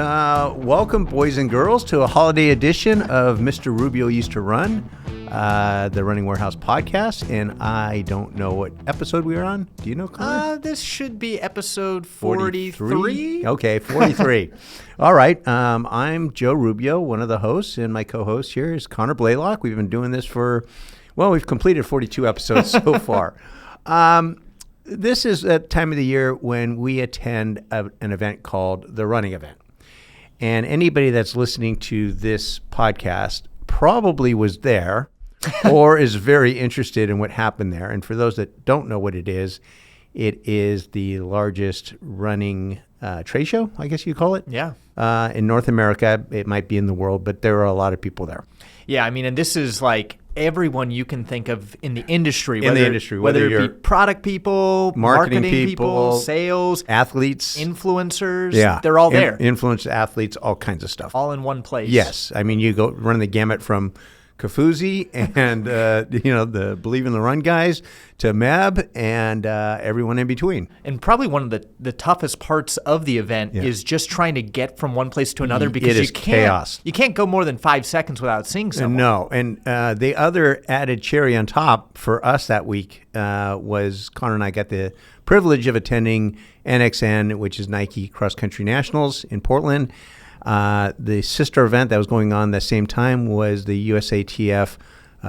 Welcome, boys and girls, to a holiday edition of Mr. Rubio Used to Run, the Running Warehouse podcast. And I don't know what episode we are on. Do you know, Connor? This should be episode 43. Okay, 43. All right. I'm Joe Rubio, one of the hosts, and my co-host here is Connor Blaylock. We've been doing this we've completed 42 episodes so far. This is a time of the year when we attend an event called the running event. And anybody that's listening to this podcast probably was there or is very interested in what happened there. And for those that don't know what it is the largest running trade show, I guess you call it. Yeah. In North America. It might be in the world, but there are a lot of people there. Yeah, I mean, and this is like everyone you can think of in the industry. Whether it be product people, marketing people, sales, athletes, influencers. Yeah. They're all there. Influencers, athletes, all kinds of stuff. All in one place. Yes. I mean, you go run the gamut from Kafuzi and, the Believe in the Run guys to Meb and everyone in between. And probably one of the toughest parts of the event is just trying to get from one place to another because it is chaos. You can't go more than 5 seconds without seeing someone. No. And the other added cherry on top for us that week was Connor and I got the privilege of attending NXN, which is Nike Cross Country Nationals in Portland. The sister event that was going on the same time was the USATF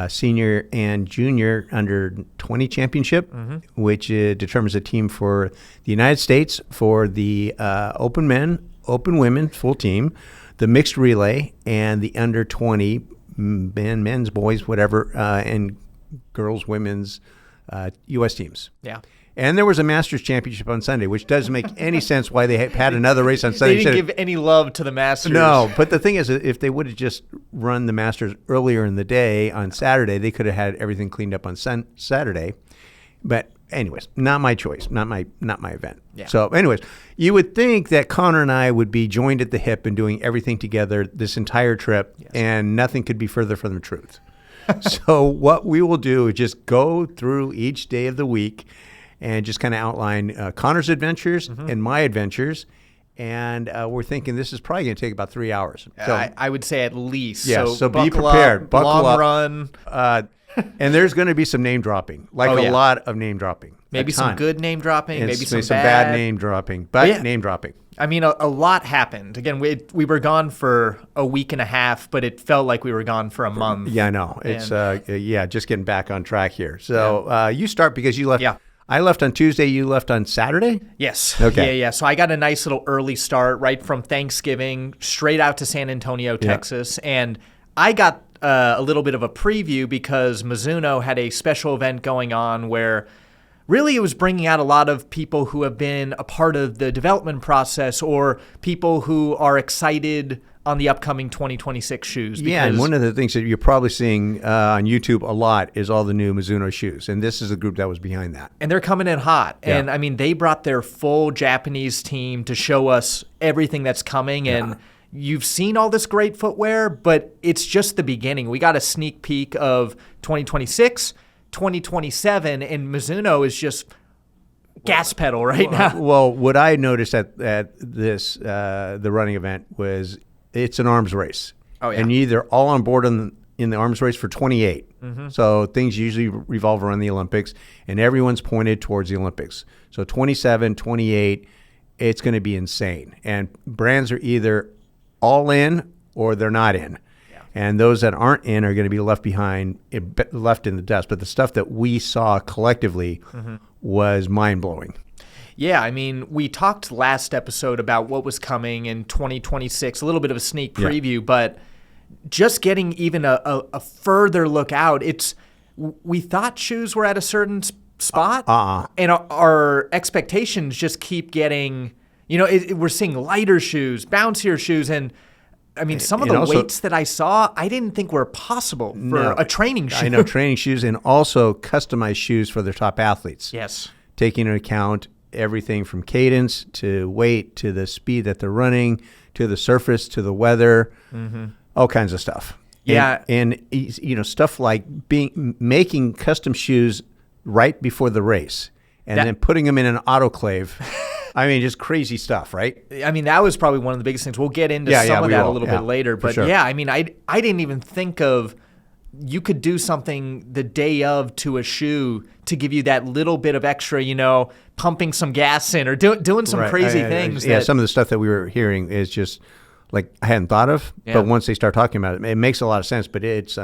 Senior and Junior Under 20 Championship, which determines a team for the United States for the open men, open women, full team, the mixed relay, and the under 20 men's, boys, whatever, and girls, women's U.S. teams. Yeah. And there was a Masters Championship on Sunday, which doesn't make any sense why they had another race on Sunday. They didn't give any love to the Masters. No, but the thing is, if they would have just run the Masters earlier in the day on Saturday, they could have had everything cleaned up on Saturday. But anyways, not my choice, not my event. Yeah. So anyways, you would think that Connor and I would be joined at the hip and doing everything together this entire trip, and nothing could be further from the truth. So what we will do is just go through each day of the week and just kind of outline Connor's adventures and my adventures. And we're thinking this is probably going to take about 3 hours. So, I would say at least. Yeah, so be prepared. Buckle long up. Run. And there's going to be some name dropping, a lot of name dropping. Maybe some good name dropping, and maybe some bad name dropping, but name dropping. I mean, a lot happened. Again, we were gone for a week and a half, but it felt like we were gone for a month. Yeah, I know. It's, just getting back on track here. So you start because you left. Yeah. I left on Tuesday. You left on Saturday? Yes. Okay. Yeah. So I got a nice little early start right from Thanksgiving straight out to San Antonio, Texas. And I got a little bit of a preview because Mizuno had a special event going on where really it was bringing out a lot of people who have been a part of the development process or people who are excited on the upcoming 2026 shoes. Yeah, and one of the things that you're probably seeing on YouTube a lot is all the new Mizuno shoes, and this is the group that was behind that. And they're coming in hot. Yeah. And, I mean, they brought their full Japanese team to show us everything that's coming, and you've seen all this great footwear, but it's just the beginning. We got a sneak peek of 2026, 2027, and Mizuno is just gas pedal now. Well, what I noticed at this the running event was it's an arms race. Oh, yeah. And you're either all on board in the arms race for 28. So things usually revolve around the Olympics, and everyone's pointed towards the Olympics. So 27, 28, it's going to be insane. And brands are either all in or they're not in. Yeah. And those that aren't in are going to be left behind, left in the dust. But the stuff that we saw collectively was mind-blowing. Yeah, I mean, we talked last episode about what was coming in 2026, a little bit of a sneak preview, but just getting even a further look out, we thought shoes were at a certain spot, and our expectations just keep getting, we're seeing lighter shoes, bouncier shoes, and I mean, some of the weights that I saw, I didn't think were possible for a training shoe. I know, training shoes and also customized shoes for their top athletes. Yes. Taking into account everything from cadence to weight to the speed that they're running to the surface to the weather, all kinds of stuff. Yeah. And stuff like making custom shoes right before the race and then putting them in an autoclave I mean, just crazy stuff, right? I mean, that was probably one of the biggest things. We'll get into some of that a little bit later. But sure. yeah, I mean, I didn't even think of you could do something the day of to a shoe to give you that little bit of extra, pumping some gas in or doing some crazy things. Some of the stuff that we were hearing is just like I hadn't thought of, but once they start talking about it, it makes a lot of sense. But it's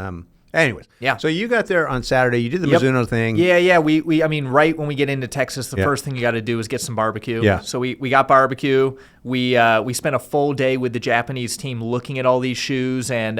anyways. Yeah. So you got there on Saturday. You did the Mizuno thing. Yeah. I mean, right when we get into Texas, the first thing you got to do is get some barbecue. Yeah. So we got barbecue. We spent a full day with the Japanese team looking at all these shoes, and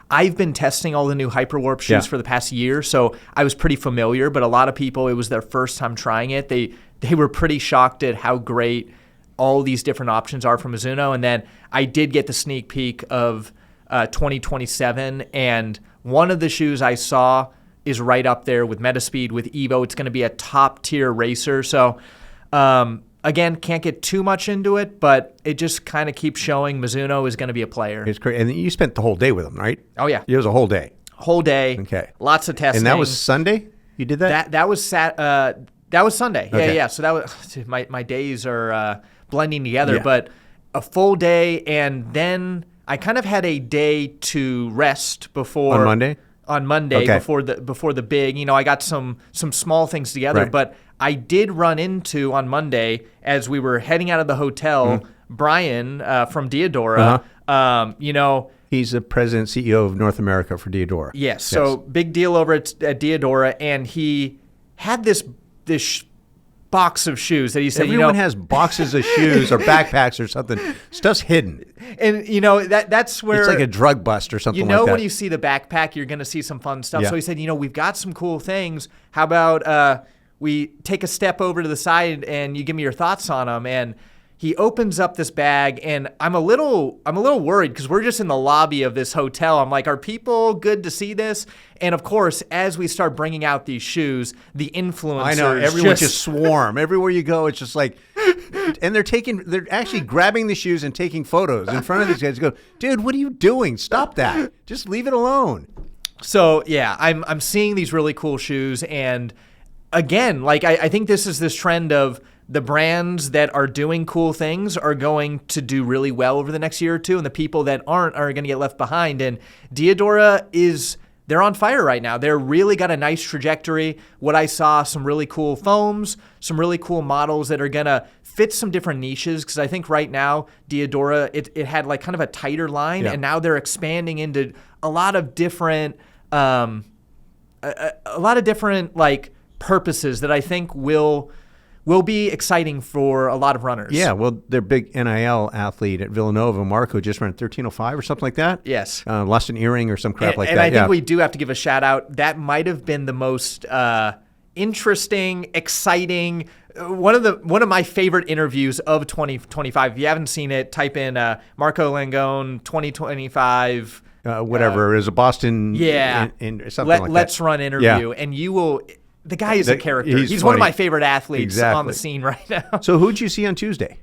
I've been testing all the new Hyperwarp shoes for the past year, so I was pretty familiar. But a lot of people, it was their first time trying it. They were pretty shocked at how great all these different options are from Mizuno. And then I did get the sneak peek of 2027, and one of the shoes I saw is right up there with Metaspeed, with Evo. It's going to be a top-tier racer. So, again, can't get too much into it, but it just kind of keeps showing Mizuno is going to be a player. It's great. And you spent the whole day with them, right? Oh, yeah. It was a whole day. Whole day. Okay. Lots of testing. And that was Sunday? You did that? That was Sunday. Okay. Yeah. So that was my days are blending together, Yeah. but a full day, and then I kind of had a day to rest before on Monday Okay. before the big. I got some small things together, Right. but I did run into on Monday as we were heading out of the hotel, Brian from Diadora. He's the president CEO of North America for Diadora. Yes. So big deal over at Diadora, and he had this box of shoes that he said, everyone has boxes of shoes or backpacks or something. Stuff's hidden. And that's where It's like a drug bust or something like that. When you see the backpack, you're going to see some fun stuff. Yeah. So he said, we've got some cool things. How about we take a step over to the side and you give me your thoughts on them? And he opens up this bag, and I'm a little worried because we're just in the lobby of this hotel. I'm like, are people good to see this? And of course, as we start bringing out these shoes, the influencers, I know, everyone just swarm. Everywhere you go, it's just like, and they're actually grabbing the shoes and taking photos in front of these guys. Go, dude, what are you doing? Stop that. Just leave it alone. So yeah, I'm seeing these really cool shoes, and again, I think this is this trend of the brands that are doing cool things are going to do really well over the next year or two, and the people that aren't are going to get left behind. And Diadora they're on fire right now. They're really got a nice trajectory. What I saw, some really cool foams, some really cool models that are going to fit some different niches, because I think right now Diadora, it had like kind of a tighter line, and now they're expanding into a lot of different like purposes that I think will be exciting for a lot of runners. Yeah, well, their big NIL athlete at Villanova, Marco, just ran 13:05 or something like that. Yes. Lost an earring or some crap like that. And I think we do have to give a shout out. That might have been the most interesting, exciting, one of my favorite interviews of 2025. If you haven't seen it, type in Marco Langone 2025. Whatever. It was a Boston in something like that. Let's Run interview, and you will... The guy is a character. He's one of my favorite athletes on the scene right now. So who'd you see on Tuesday?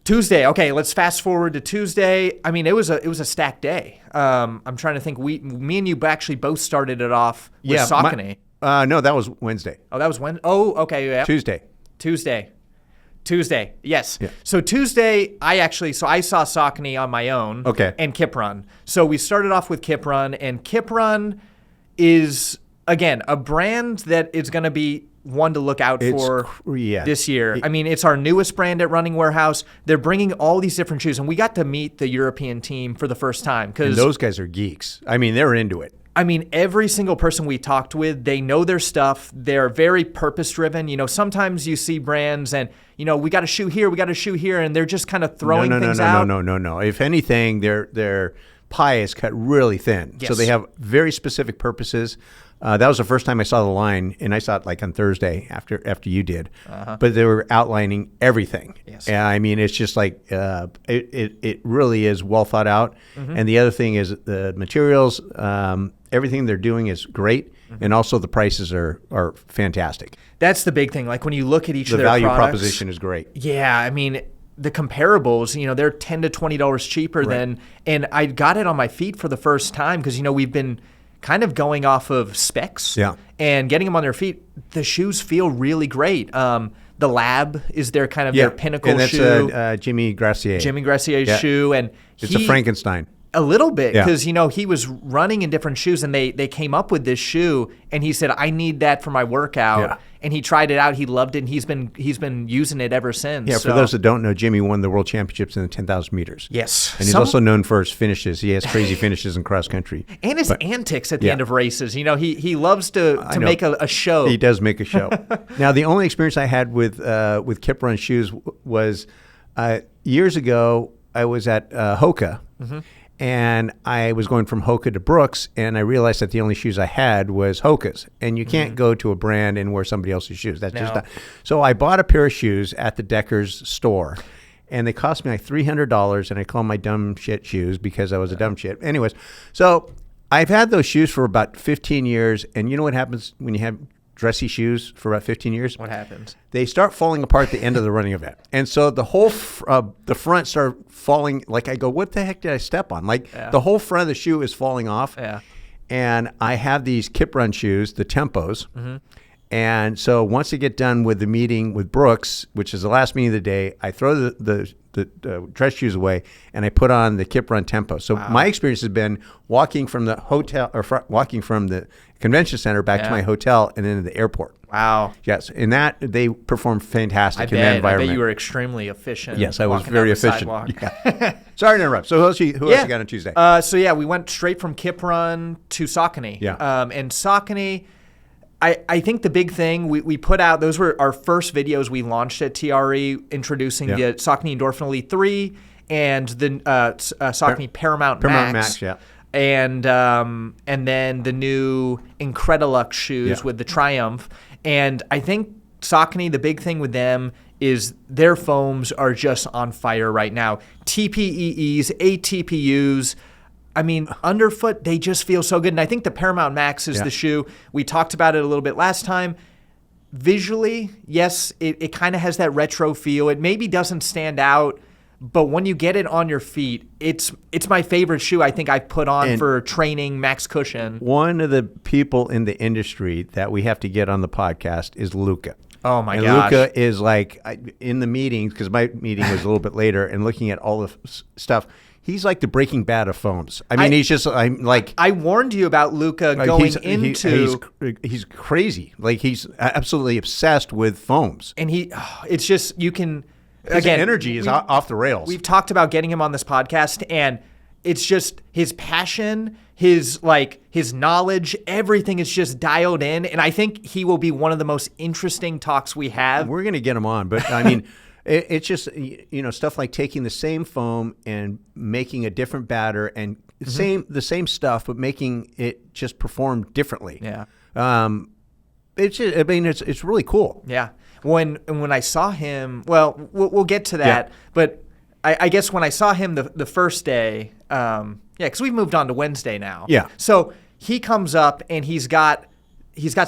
Tuesday. Okay, let's fast forward to Tuesday. I mean, it was a stacked day. I'm trying to think. Me and you actually both started it off with Saucony. No, that was Wednesday. Oh, that was when? Oh, okay. Yeah. Tuesday. Yes. Yeah. So Tuesday, I saw Saucony on my own. Okay. And KIPRUN. So we started off with KIPRUN, and KIPRUN is, again, a brand that is going to be one to look out for this year. I mean, it's our newest brand at Running Warehouse. They're bringing all these different shoes, and we got to meet the European team for the first time. And those guys are geeks. I mean, they're into it. I mean, every single person we talked with, they know their stuff. They're very purpose-driven. Sometimes you see brands and, we got a shoe here, and they're just kind of throwing things out. No. If anything, their pie is cut really thin. Yes. So they have very specific purposes. That was the first time I saw the line, and I saw it like on Thursday after you did. But they were outlining everything. Yes. I mean, it's just like it really is well thought out. Mm-hmm. And the other thing is the materials, everything they're doing is great, and also the prices are fantastic. That's the big thing. Like when you look at each of their value products, proposition is great. Yeah, I mean, the comparables, they're $10 to $20 cheaper than, and I got it on my feet for the first time because we've been kind of going off of specs and getting them on their feet, the shoes feel really great. The Lab is their kind of their pinnacle shoe. And that's Jimmy Grassier's shoe. And it's a Frankenstein. A little bit, because he was running in different shoes, and they came up with this shoe, and he said, I need that for my workout. And he tried it out, he loved it, and he's been using it ever since. Yeah, for those that don't know, Jimmy won the world championships in the 10,000 meters. Yes. And he's also known for his finishes. He has crazy finishes in cross country. And his antics at the end of races. He loves to make a show. He does make a show. Now, the only experience I had with KIPRUN shoes was years ago, I was at Hoka. And I was going from Hoka to Brooks, and I realized that the only shoes I had was Hoka's. And you can't go to a brand and wear somebody else's shoes. That's just not. So I bought a pair of shoes at the Deckers store, and they cost me like $300, and I call them my dumb shit shoes because I was a dumb shit. Anyways, so I've had those shoes for about 15 years, and you know what happens when you have dressy shoes for about 15 years? What happens? They start falling apart at the end of the running event. And so the whole, the front started falling. Like I go, what the heck did I step on? Like the whole front of the shoe is falling off. And I have these KIPRUN shoes, the Tempos. And so once I get done with the meeting with Brooks, which is the last meeting of the day, I throw the dress shoes away, and I put on the KIPRUN Tempo. So my experience has been walking from the hotel, or walking from the convention center back to my hotel and then to the airport. Wow. Yes, and that they perform fantastic in that environment. I bet you were extremely efficient. Yes, I was very efficient. Sorry to interrupt. So who else you got on Tuesday? We went straight from KIPRUN to Saucony. And Saucony, I think the big thing we put out, those were our first videos we launched at TRE, introducing the Saucony Endorphin Elite 3 and the Saucony Paramount Max. And then the new Incredilux shoes with the Triumph. And I think Saucony, the big thing with them is their foams are just on fire right now. TPEEs, ATPUs. I mean, underfoot, they just feel so good. And I think the Paramount Max is the shoe. We talked about it a little bit last time. Visually, yes, it kind of has that retro feel. It maybe doesn't stand out, but when you get it on your feet, it's my favorite shoe I think I've put on for training, max cushion. One of the people in the industry that we have to get on the podcast is Luca. Oh, my gosh. Luca is like, in the meetings, because my meeting was a little bit later, and looking at all the stuff, he's like the Breaking Bad of foams. I mean, I warned you about Luca going into. He's crazy. Like, he's absolutely obsessed with foams. And it's just, you can. His energy is off the rails. We've talked about getting him on this podcast, and it's just his passion, his knowledge, everything is just dialed in. And I think he will be one of the most interesting talks we have. We're going to get him on, but I mean. It's just, stuff like taking the same foam and making a different batter and the same stuff, but making it just perform differently. It's really cool. Yeah. When I saw him, well, we'll get to that, but I guess when I saw him the first day, because we've moved on to Wednesday now. Yeah. So he comes up and he's got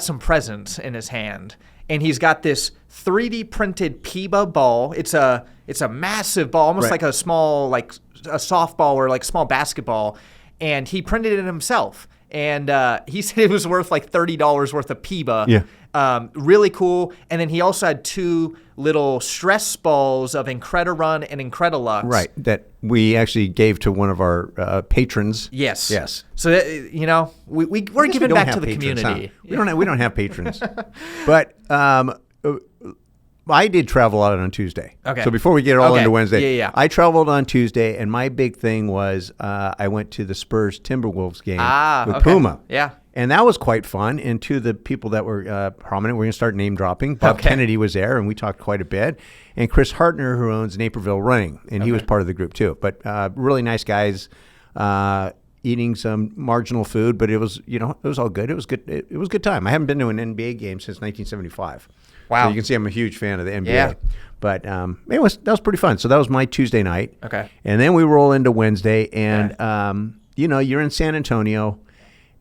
some presents in his hand. And he's got this 3D printed Peba ball. It's a massive ball, almost like a small, like a softball or like small basketball. And he printed it himself. And he said it was worth like $30 worth of Peba. Yeah. Really cool. And then he also had two little stress balls of Incrediron and Incredilux. Right. That we actually gave to one of our patrons. Yes. Yes. So that, we're giving back to the community. Huh? We don't have patrons. But I did travel out on Tuesday. Okay. So before we get all into Wednesday, Yeah. I traveled on Tuesday, and my big thing was I went to the Spurs Timberwolves game with Puma. Yeah. And that was quite fun. And to the people that were prominent, we're going to start name dropping. Bob Kennedy was there, and we talked quite a bit. And Chris Hartner, who owns Naperville Running, and he was part of the group too. But really nice guys, eating some marginal food, but it was all good. It was good. It was a good time. I haven't been to an NBA game since 1975. Wow. So you can see I'm a huge fan of the NBA. Yeah. But that was pretty fun. So that was my Tuesday night. Okay. And then we roll into Wednesday, and you're in San Antonio.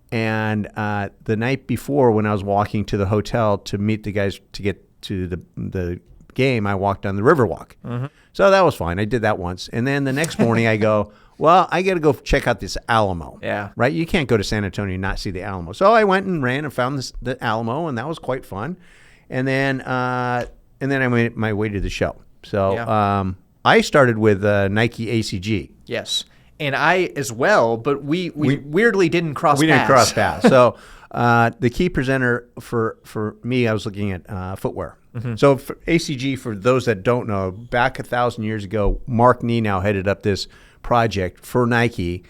And the night before, when I was walking to the hotel to meet the guys to get to the game, I walked on the Riverwalk. So that was fine. I did that once. And then the next morning I go, well, I got to go check out this Alamo. Yeah. Right? You can't go to San Antonio and not see the Alamo. So I went and ran and found the Alamo, and that was quite fun. And then I made my way to the show. So I started with Nike ACG. Yes. And I as well, but we weirdly didn't cross paths. We didn't cross paths. So the key presenter for me, I was looking at footwear. So for ACG, for those that don't know, back 1,000 years ago, Mark Nenow headed up this project for Nike,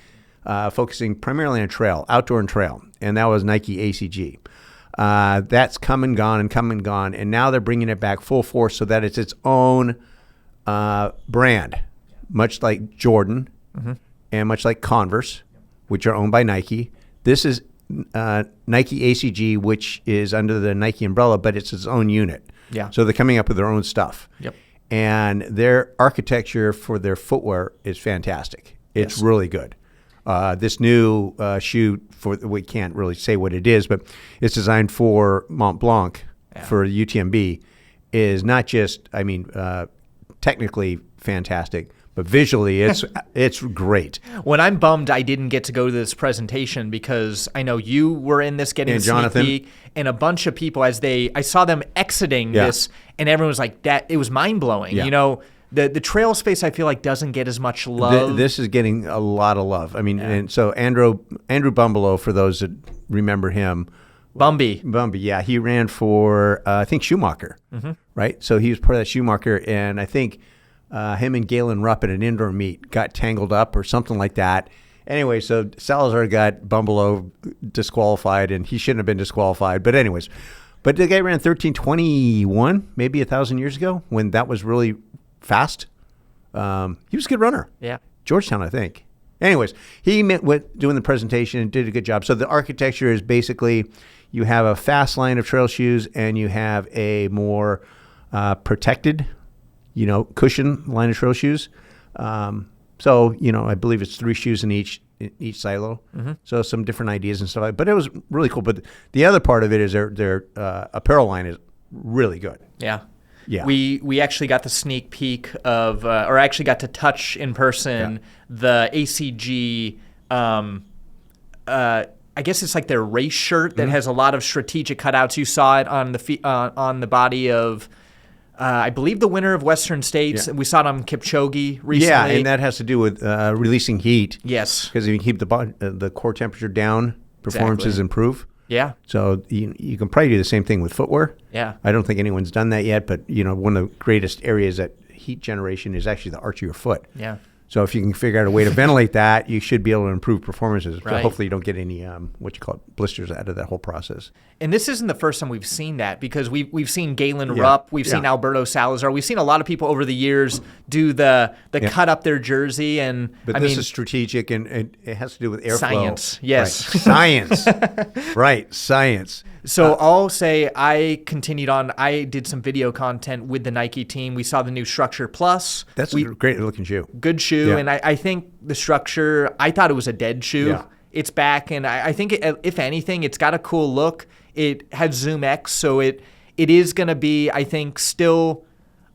focusing primarily on outdoor and trail, and that was Nike ACG. That's come and gone, and now they're bringing it back full force so that it's its own brand, much like Jordan and much like Converse, which are owned by Nike. This is Nike ACG, which is under the Nike umbrella, but it's its own unit. Yeah. So they're coming up with their own stuff. Yep. And their architecture for their footwear is fantastic. It's really good. This new shoe, we can't really say what it is, but it's designed for Mont Blanc for UTMB, is not just, technically fantastic, but visually it's great. When I'm bummed I didn't get to go to this presentation because I know you were in this getting a sneak peek, and a bunch of people I saw them exiting this, and everyone was like, that it was mind-blowing. Yeah. You know, the trail space I feel like doesn't get as much love. This is getting a lot of love. And so Andrew Bumbleow, for those that remember him, Bumby, yeah, he ran for I think Schumacher, right? So he was part of that Schumacher, and I think him and Galen Rupp at an indoor meet got tangled up or something like that. Anyway, so Salazar got Bumbleow disqualified, and he shouldn't have been disqualified. But anyways, the guy ran 13:21 maybe 1,000 years ago when that was really fast. He was a good runner. Yeah. Georgetown, I think. Anyways, he went doing the presentation and did a good job. So the architecture is basically you have a fast line of trail shoes and you have a more protected, cushion line of trail shoes. So, I believe it's 3 shoes in each silo. So some different ideas and stuff like that. But it was really cool. But the other part of it is their apparel line is really good. Yeah. Yeah. We actually got the sneak peek of, or actually got to touch in person the ACG, I guess it's like their race shirt that has a lot of strategic cutouts. You saw it on the body of, I believe, the winner of Western States. Yeah. We saw it on Kipchoge recently. Yeah, and that has to do with releasing heat. Yes. Because if you keep the core temperature down, performances improve. Yeah. So you can probably do the same thing with footwear. Yeah. I don't think anyone's done that yet, but one of the greatest areas that heat generation is actually the arch of your foot. Yeah. So if you can figure out a way to ventilate that, you should be able to improve performances. Right. So hopefully you don't get any blisters out of that whole process. And this isn't the first time we've seen that, because we've seen Galen Rupp, we've seen Alberto Salazar, we've seen a lot of people over the years do the cut up their jersey, but this is strategic, and it has to do with airflow. Science, yes, right. Science, right? Science. So I'll say I continued on. I did some video content with the Nike team. We saw the new Structure Plus. That's a great looking shoe. Good shoe, and I think the Structure, I thought it was a dead shoe. Yeah. It's back, and I think, if anything, it's got a cool look. It had Zoom X, so it is going to be, I think, still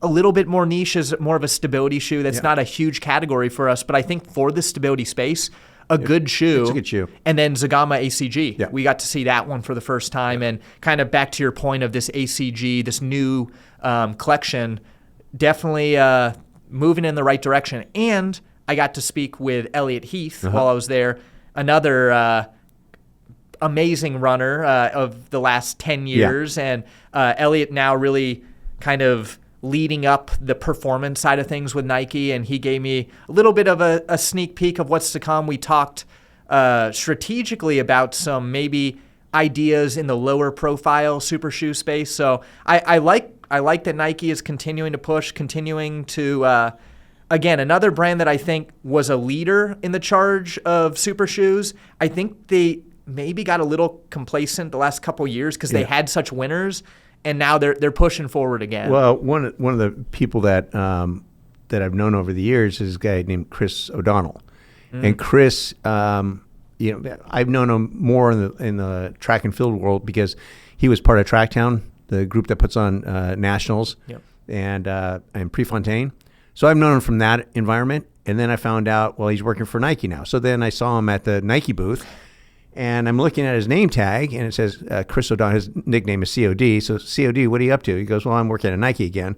a little bit more niche as more of a stability shoe. That's not a huge category for us, but I think for the stability space, good shoe. It's a good shoe. And then Zagama ACG. Yeah. We got to see that one for the first time, and kind of back to your point of this ACG, this new collection, definitely moving in the right direction. And I got to speak with Elliot Heath while I was there, another amazing runner of the last 10 years. Yeah. And Elliot now really kind of leading up the performance side of things with Nike, and he gave me a little bit of a sneak peek of what's to come. We talked strategically about some maybe ideas in the lower profile super shoe space. So I like that Nike is continuing to push, continuing to again, another brand that I think was a leader in the charge of super shoes. I think they maybe got a little complacent the last couple of years because they had such winners, and now they're pushing forward again. Well, one of the people that I've known over the years is a guy named Chris O'Donnell, and Chris, I've known him more in the track and field world because he was part of Tracktown, the group that puts on nationals. Yep. and Prefontaine. So I've known him from that environment. And then I found out, well, he's working for Nike now. So then I saw him at the Nike booth, and I'm looking at his name tag, and it says Chris O'Donnell. His nickname is COD. So COD, what are you up to? He goes, well, I'm working at Nike again.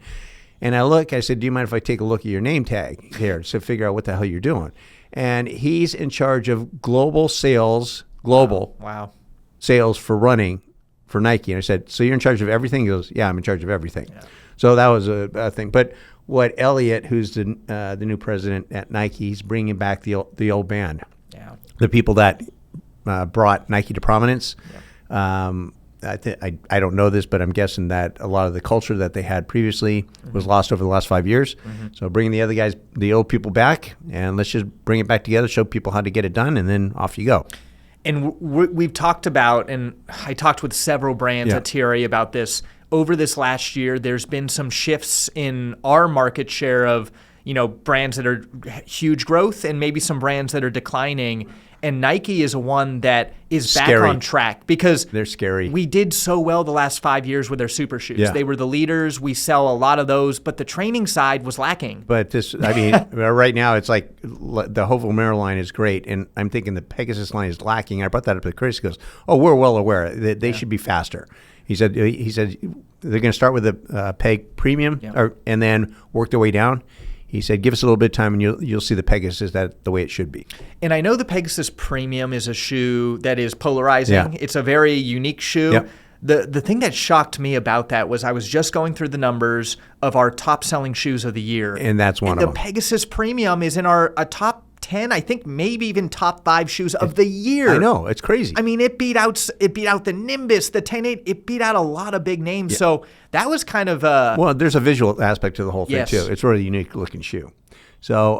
And I said, do you mind if I take a look at your name tag here to figure out what the hell you're doing? And he's in charge of global sales, Wow. sales for running for Nike. And I said, so you're in charge of everything? He goes, yeah, I'm in charge of everything. Yeah. So that was a thing. But what Elliott, who's the new president at Nike, he's bringing back the old band. Yeah. The people that brought Nike to prominence. Yeah. I don't know this, but I'm guessing that a lot of the culture that they had previously was lost over the last 5 years. Mm-hmm. So bringing the other guys, the old people back, and let's just bring it back together, show people how to get it done, and then off you go. And we've talked about, and I talked with several brands at TRE about this. Over this last year, there's been some shifts in our market share of, brands that are huge growth and maybe some brands that are declining. And Nike is one that is back on track because they're scary. We did so well the last 5 years with their super shoes. Yeah. They were the leaders. We sell a lot of those, but the training side was lacking. But right now it's like the Hovel Mirror line is great, and I'm thinking the Pegasus line is lacking. I brought that up to Chris. He goes, "Oh, we're well aware that they should be faster." He said they're going to start with the Peg Premium, and then work their way down. He said, give us a little bit of time and you'll see the Pegasus the way it should be. And I know the Pegasus Premium is a shoe that is polarizing. Yeah. It's a very unique shoe. Yep. The thing that shocked me about that was I was just going through the numbers of our top-selling shoes of the year. And that's one of them. The Pegasus Premium is in our top 10, I think maybe even top 5 shoes of the year. I know, it's crazy. I mean, it beat out the Nimbus, the 10.8. It beat out a lot of big names. Yeah. So that was kind of well, there's a visual aspect to the whole thing too. It's a really unique looking shoe. So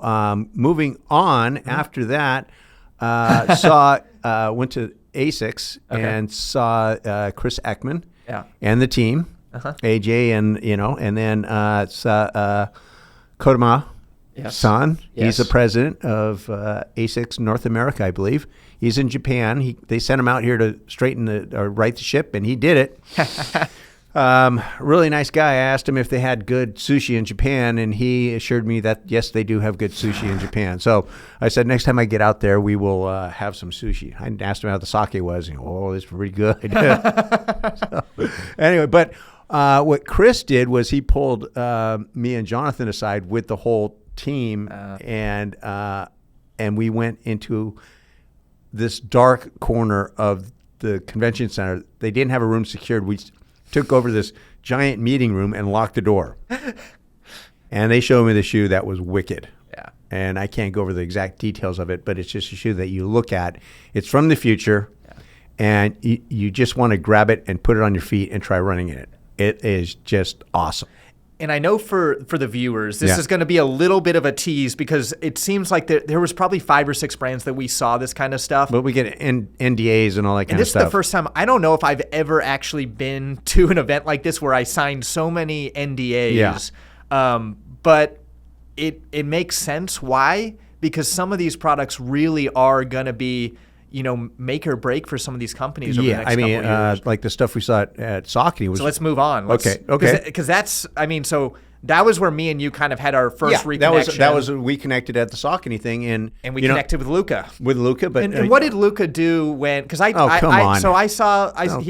moving on, after that, went to ASICS and saw Chris Ekman and the team, AJ and then saw Kodama. Son, he's the president of ASICS North America, I believe. He's in Japan. They sent him out here to right the ship, and he did it. Really nice guy. I asked him if they had good sushi in Japan, and he assured me that, yes, they do have good sushi in Japan. So I said, next time I get out there, we will have some sushi. I asked him how the sake was. And, it's pretty good. Anyway, but what Chris did was he pulled me and Jonathan aside with the whole team, and we went into this dark corner of the convention center. They didn't have a room secured. We took over this giant meeting room and locked the door. And they showed me the shoe that was wicked. Yeah. And I can't go over the exact details of it, but it's just a shoe that you look at. It's from the future, and you just want to grab it and put it on your feet and try running in it. It is just awesome. And I know for the viewers, this is going to be a little bit of a tease because it seems like there was probably 5 or 6 brands that we saw this kind of stuff. But we get NDAs and all that kind of stuff. And this is the first time, I don't know if I've ever actually been to an event like this where I signed so many NDAs. Yeah. But it makes sense. Why? Because some of these products really are going to be make or break for some of these companies over the next couple of years. Like the stuff we saw at Saucony was. So let's move on. Okay. Because that's, so that was where me and you kind of had our first reconnection. That was we connected at the Saucony thing, and we connected with Luca. But and what did Luca do when? Because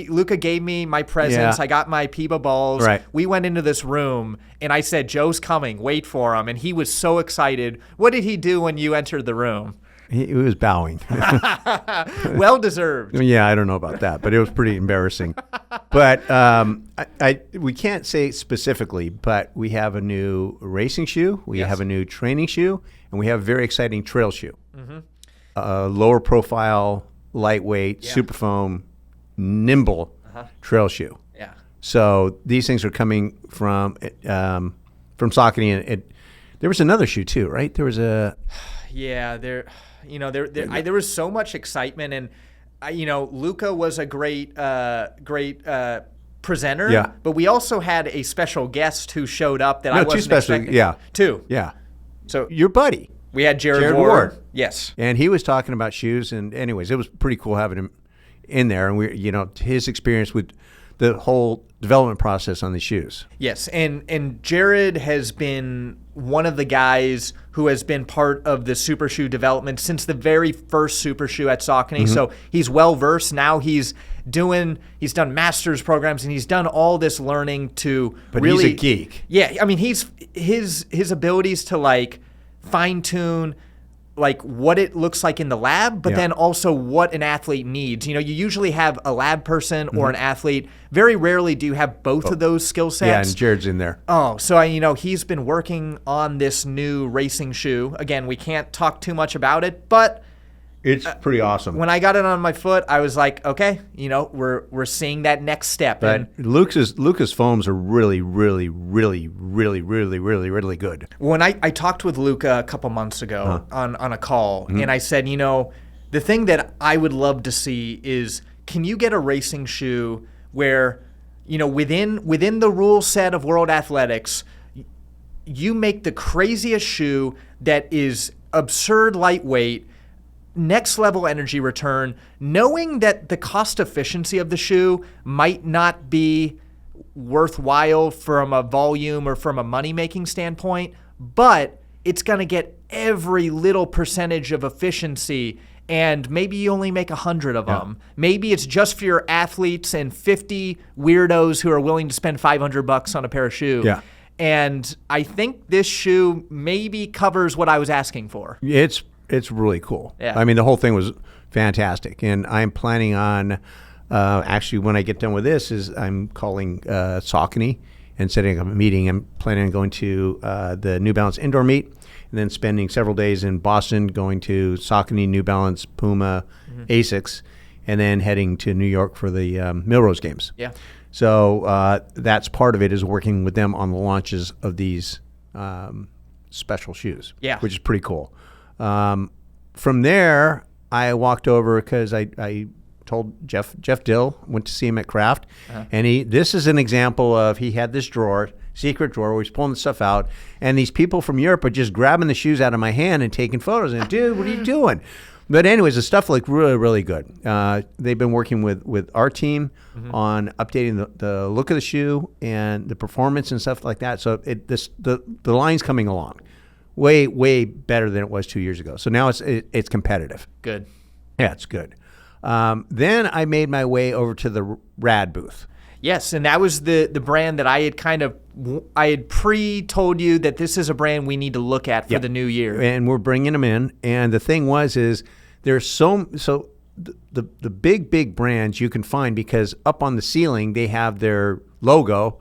Luca gave me my presents. Yeah. I got my Peba balls. Right. We went into this room, and I said, "Joe's coming. Wait for him." And he was so excited. What did he do when you entered the room? He was bowing. Well deserved. Yeah, I don't know about that, but it was pretty embarrassing. But we can't say specifically, but we have a new racing shoe, we have a new training shoe, and we have a very exciting trail shoe. Mm-hmm. Lower profile, lightweight, super foam, nimble trail shoe. Yeah. So these things are coming from Saucony, and there was another shoe too, right? There was a. Yeah, there was so much excitement, and Luca was a great presenter. Yeah. But we also had a special guest who showed up that I wasn't expecting. Yeah. 2. Yeah. So your buddy. We had Jared Ward. Yes. And he was talking about shoes, and anyways, it was pretty cool having him in there, and his experience with the whole development process on these shoes. Yes, and Jared has been one of the guys who has been part of the super shoe development since the very first super shoe at Saucony. So he's well versed. Now he's done master's programs, and he's done all this learning to But really, he's a geek. Yeah, I mean, his abilities to like fine tune like what it looks like in the lab, but then also what an athlete needs. You usually have a lab person or an athlete. Very rarely do you have both of those skill sets. Yeah, and Jared's in there. Oh, so he's been working on this new racing shoe. Again, we can't talk too much about it, but It's pretty awesome. when I got it on my foot, I was like, okay, we're seeing that next step. But Lucas foams are really, really, really, really, really, really, really good. When I talked with Luca a couple months ago on a call, and I said, the thing that I would love to see is, can you get a racing shoe where, within the rule set of World Athletics, you make the craziest shoe that is absurd lightweight, next level energy return, knowing that the cost efficiency of the shoe might not be worthwhile from a volume or from a money making standpoint, but it's going to get every little percentage of efficiency, and maybe you only make 100 of them. Maybe it's just for your athletes and 50 weirdos who are willing to spend $500 on a pair of shoes. Yeah. And I think this shoe maybe covers what I was asking for. It's really cool. Yeah. I mean, the whole thing was fantastic. And I'm planning on, actually, when I get done with this, is I'm calling Saucony and setting up a meeting. I'm planning on going to the New Balance indoor meet and then spending several days in Boston, going to Saucony, New Balance, Puma, ASICS, and then heading to New York for the Millrose Games. Yeah. So that's part of it, is working with them on the launches of these special shoes, which is pretty cool. From there, I walked over because I told Jeff Dill, went to see him at Craft, and this is an example of, he had this secret drawer where he's pulling the stuff out, and these people from Europe are just grabbing the shoes out of my hand and taking photos, and dude, what are you doing? But anyways, the stuff looked really, really good. They've been working with our team on updating the look of the shoe and the performance and stuff like that. So the line's coming along way, way better than it was 2 years ago. So now it's competitive. Good. Yeah, it's good. Then I made my way over to the RAD booth. Yes, and that was the brand that I had pre-told you that this is a brand we need to look at for the new year. And we're bringing them in. And the thing is there's so the big brands you can find, because up on the ceiling they have their logo,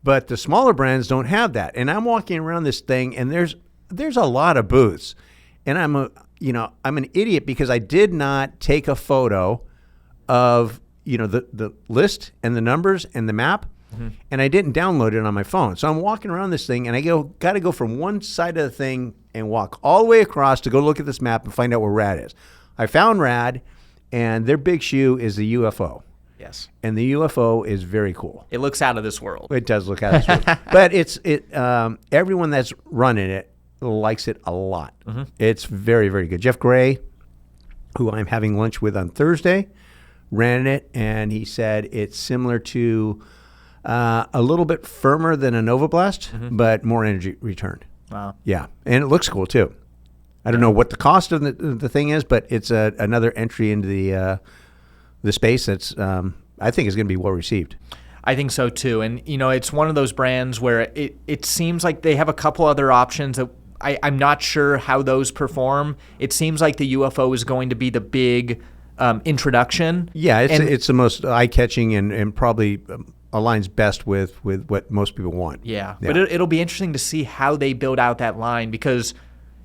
but the smaller brands don't have that. And I'm walking around this thing, and there's a lot of booths, and I'm an idiot because I did not take a photo of the list and the numbers and the map, and I didn't download it on my phone. So I'm walking around this thing, and I got to go from one side of the thing and walk all the way across to go look at this map and find out where RAD is. I found RAD, and their big shoe is the UFO. Yes. And the UFO is very cool. It looks out of this world. It does look out of this world. But everyone that's running it likes it a lot. It's very, very good. Jeff Gray, who I'm having lunch with on Thursday, ran it, and he said it's similar to a little bit firmer than a Nova Blast, but more energy return. Wow. Yeah, and it looks cool too. I don't know what the cost of the thing is, but it's another entry into the space that's I think is going to be well received. I think so too, and it's one of those brands where it seems like they have a couple other options that I'm not sure how those perform. It seems like the UFO is going to be the big introduction. Yeah, it's the most eye-catching and probably aligns best with what most people want. Yeah. But it'll be interesting to see how they build out that line, because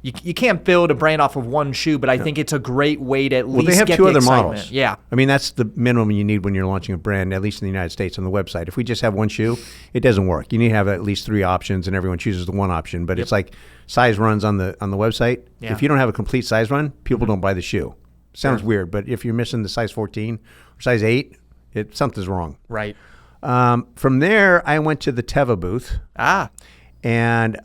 you can't build a brand off of one shoe, but I think it's a great way to at least they have get two the other excitement. models. Yeah. I mean, that's the minimum you need when you're launching a brand, at least in the United States, on the website. If we just have one shoe, it doesn't work. You need to have at least 3 options, and everyone chooses the one option. But it's like size runs on the website. Yeah. If you don't have a complete size run, people don't buy the shoe. Sounds weird, but if you're missing the size 14 or size 8, something's wrong. Right. From there, I went to the Teva booth. And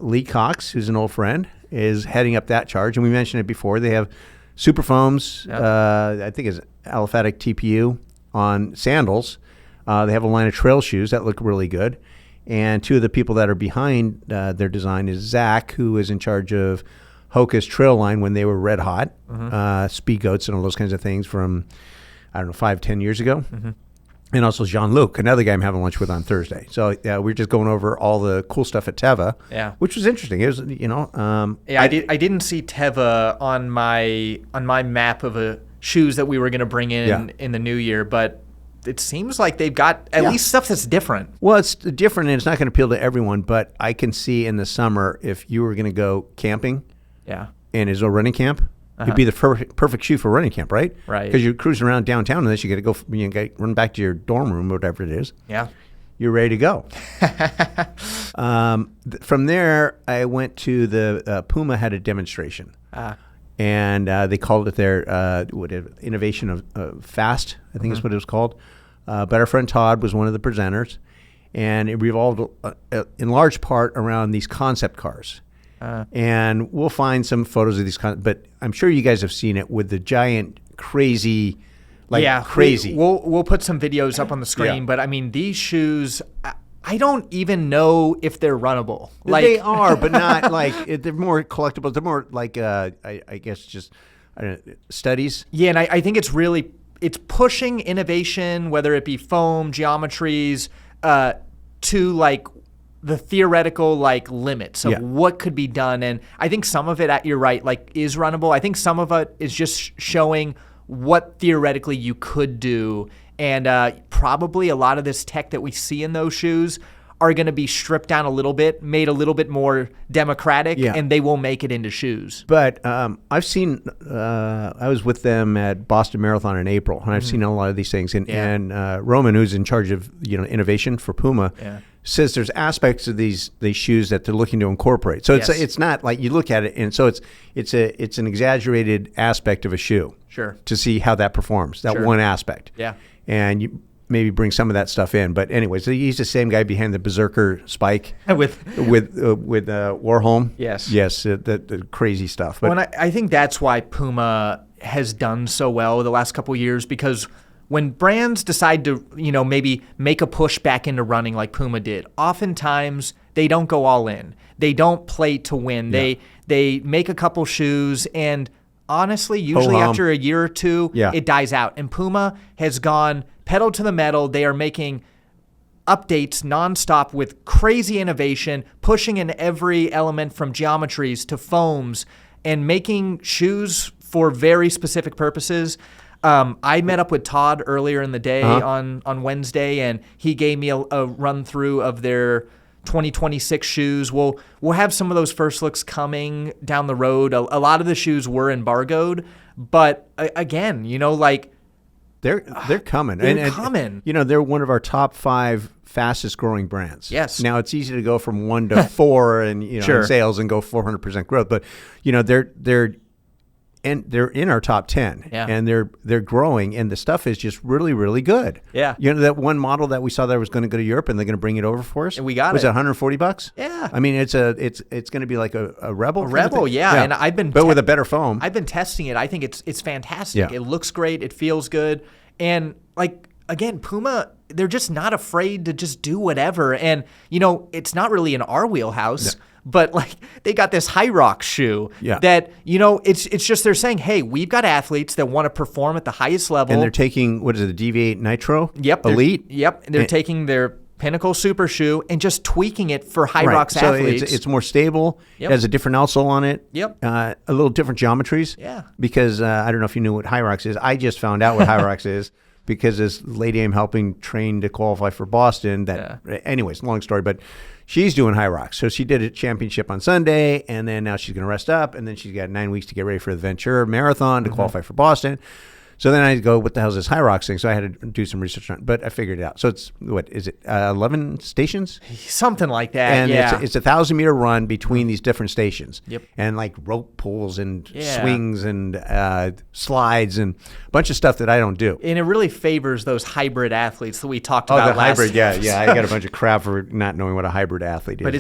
Lee Cox, who's an old friend, is heading up that charge. And we mentioned it before. They have super foams, I think it's aliphatic TPU on sandals, They have a line of trail shoes that look really good. And two of the people that are behind their design is Zach, who is in charge of Hoka's trail line when they were red hot, Speed Goats and all those kinds of things from, 5-10 years ago. And also Jean-Luc, another guy I'm having lunch with on Thursday. So we're just going over all the cool stuff at Teva, which was interesting. It was, I didn't see Teva on my map of shoes that we were going to bring in the new year, but it seems like they've got at least stuff that's different. Well, it's different, and it's not going to appeal to everyone, but I can see in the summer if you were going to go camping and there's a running camp, it'd be the perfect shoe for running camp, right? Right. Because you're cruising around downtown, and then you got to run back to your dorm room, whatever it is. Yeah. You're ready to go. From there, I went to the Puma had a demonstration. And they called it their innovation of fast, I think is what it was called. But our friend Todd was one of the presenters, and it revolved in large part around these concept cars. And we'll find some photos of these, but I'm sure you guys have seen it with the giant, crazy, crazy. We'll put some videos up on the screen, but I mean, these shoes, I don't even know if they're runnable. They are, but not they're more collectibles. They're more like, I guess, just studies. Yeah, and I think it's pushing innovation, whether it be foam, geometries, to the theoretical limits of what could be done. And I think some of it, you're right, is runnable. I think some of it is just showing what theoretically you could do. And probably a lot of this tech that we see in those shoes are going to be stripped down a little bit, made a little bit more democratic, and they will make it into shoes. But I've seen, I was with them at Boston Marathon in April, and I've seen a lot of these things. And Roman, who's in charge of innovation for Puma, says there's aspects of these shoes that they're looking to incorporate. So it's not like you look at it, and so it's an exaggerated aspect of a shoe. Sure. To see how that performs, that one aspect. Yeah. And you maybe bring some of that stuff in. But anyways, he's the same guy behind the Berserker Spike with Warholm. Yes. Yes, the crazy stuff. But and I think that's why Puma has done so well the last couple of years, because when brands decide to, maybe make a push back into running like Puma did, oftentimes they don't go all in. They don't play to win. Yeah. They make a couple shoes, and honestly, usually after a year or two, it dies out. And Puma has gone pedal to the metal. They are making updates nonstop with crazy innovation, pushing in every element from geometries to foams, and making shoes for very specific purposes. I met up with Todd earlier in the day on Wednesday, and he gave me a run through of their 2026 shoes. We'll have some of those first looks coming down the road. A lot of the shoes were embargoed, but again, they're coming. They're coming. They're one of our top 5 fastest growing brands. Yes. Now it's easy to go from 1 to 4 and in sales and go 400% growth, but they're in our top 10, and they're growing, and the stuff is just really, really good. Yeah. That one model that we saw that was going to go to Europe, and they're going to bring it over for us. And we got was it $140? Yeah. I mean, it's going to be like a Rebel. A Rebel, yeah. And I've been with a better foam. I've been testing it. I think it's fantastic. Yeah. It looks great. It feels good. And again, Puma, they're just not afraid to just do whatever. And it's not really in our wheelhouse. Yeah. But they got this High Rock shoe that, it's just they're saying, hey, we've got athletes that want to perform at the highest level. And they're taking, what is it, the DV8 Nitro? Yep. Elite? Yep. They're taking their Pinnacle Super Shoe and just tweaking it for High Rock's athletes. So it's more stable. Yep. It has a different outsole on it. Yep. A little different geometries. Yeah. Because I don't know if you knew what High Rocks is. I just found out what High Rocks is because this lady I'm helping train to qualify for Boston anyways, long story, but she's doing High Rocks. So she did a championship on Sunday, and then now she's going to rest up, and then she's got 9 weeks to get ready for the Ventura Marathon to qualify for Boston. So then I go, what the hell is this High Rocks thing? So I had to do some research on it, but I figured it out. So it's, 11 stations? Something like that, and it's a 1,000-meter run between these different stations. Yep. And rope pulls and swings and slides and a bunch of stuff that I don't do. And it really favors those hybrid athletes that we talked about the last hybrid, yeah. I got a bunch of crap for not knowing what a hybrid athlete is. But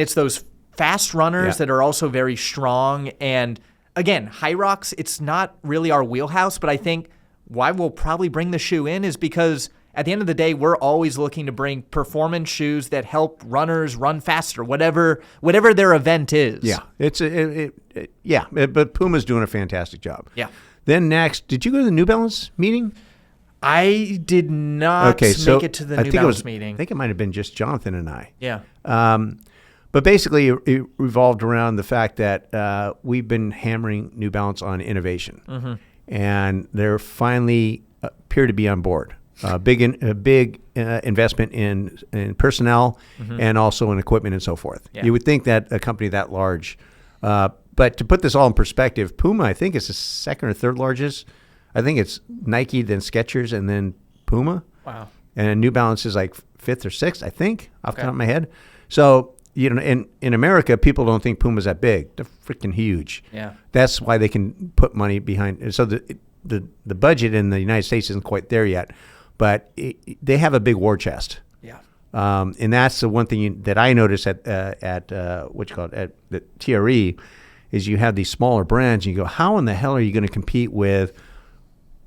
it's those fast runners that are also very strong. And again, High Rocks, it's not really our wheelhouse, but I think why we'll probably bring the shoe in is because at the end of the day, we're always looking to bring performance shoes that help runners run faster, whatever their event is. Yeah, but Puma's doing a fantastic job. Yeah. Then next, did you go to the New Balance meeting? I did not make it to the New Balance meeting. I think it might have been just Jonathan and I. Yeah. But basically, it revolved around the fact that we've been hammering New Balance on innovation, and they're finally appear to be on board. A big investment in personnel and also in equipment and so forth. Yeah. You would think that a company that large, but to put this all in perspective, Puma I think is the second or third largest. I think it's Nike, then Skechers, and then Puma. Wow. And New Balance is like fifth or sixth, I think, off the top of my head. So, in America, people don't think Puma's that big. They're freaking huge. Yeah. That's why they can put money behind. So the budget in the United States isn't quite there yet, but they have a big war chest. Yeah. And that's the one thing that I noticed at what you call it, at the TRE, is you have these smaller brands. And you go, how in the hell are you going to compete with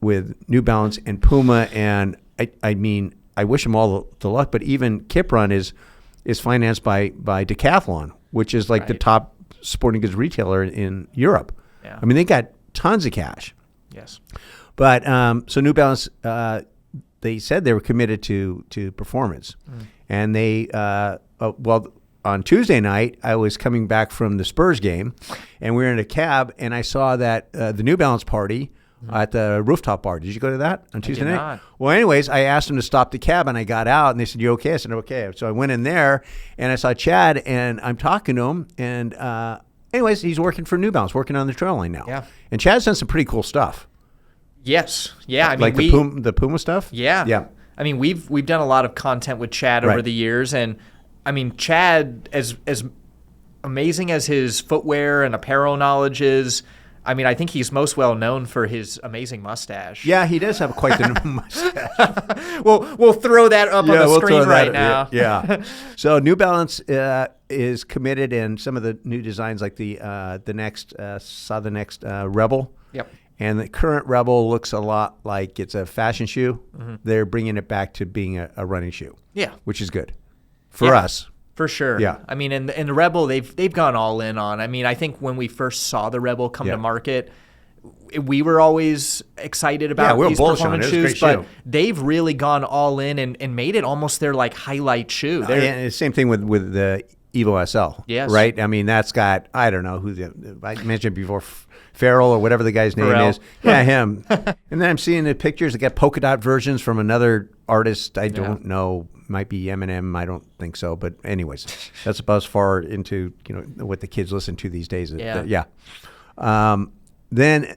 New Balance and Puma? And I mean, I wish them all the luck, but even KIPRUN is financed by Decathlon, which is like the top sporting goods retailer in Europe. Yeah. I mean, they got tons of cash. Yes. But so New Balance, they said they were committed to performance, and they on Tuesday night I was coming back from the Spurs game, and we were in a cab, and I saw that the New Balance party at the rooftop bar. Did you go to that on Tuesday night? Not. Well, anyways, I asked them to stop the cab, and I got out, and they said, "You okay?" I said, "Okay." So I went in there, and I saw Chad, and I'm talking to him, and anyways, he's working for New Balance, working on the trail line now. Yeah. And Chad's done some pretty cool stuff. Yes. Yeah. I mean, Like the Puma stuff? Yeah. Yeah. I mean, we've done a lot of content with Chad over the years, and I mean, Chad, as amazing as his footwear and apparel knowledge is, I mean, I think he's most well known for his amazing mustache. Yeah, he does have quite the mustache. We'll throw that up on the screen right now. Yeah. So New Balance is committed in some of the new designs, like the next Rebel. Yep. And the current Rebel looks a lot like it's a fashion shoe. They're bringing it back to being a running shoe. Yeah. Which is good for us. For sure. Yeah. I mean, and the Rebel, they've gone all in on. I mean, I think when we first saw the Rebel come to market, we were always excited about these performance shoes, but they've really gone all in and made it almost their like highlight shoe. And same thing with the Evo SL. Yes. Right? I mean, that's got, I don't know who I mentioned before, Farrell or whatever the guy's name is. Yeah, him. And then I'm seeing the pictures that got polka dot versions from another artist. I don't know. Might be Eminem. I don't think so. But anyways, that's about as far into what the kids listen to these days. Yeah. Then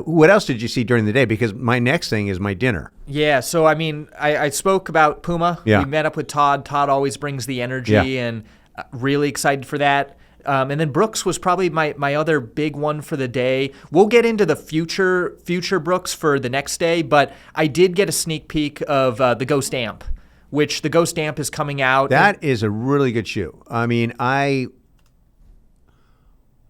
what else did you see during the day? Because my next thing is my dinner. Yeah. So I mean, I spoke about Puma. Yeah. We met up with Todd. Todd always brings the energy, and really excited for that. And then Brooks was probably my other big one for the day. We'll get into the future Brooks for the next day, but I did get a sneak peek of the Ghost Amp, which the Ghost Amp is coming out. That is a really good shoe. I mean, I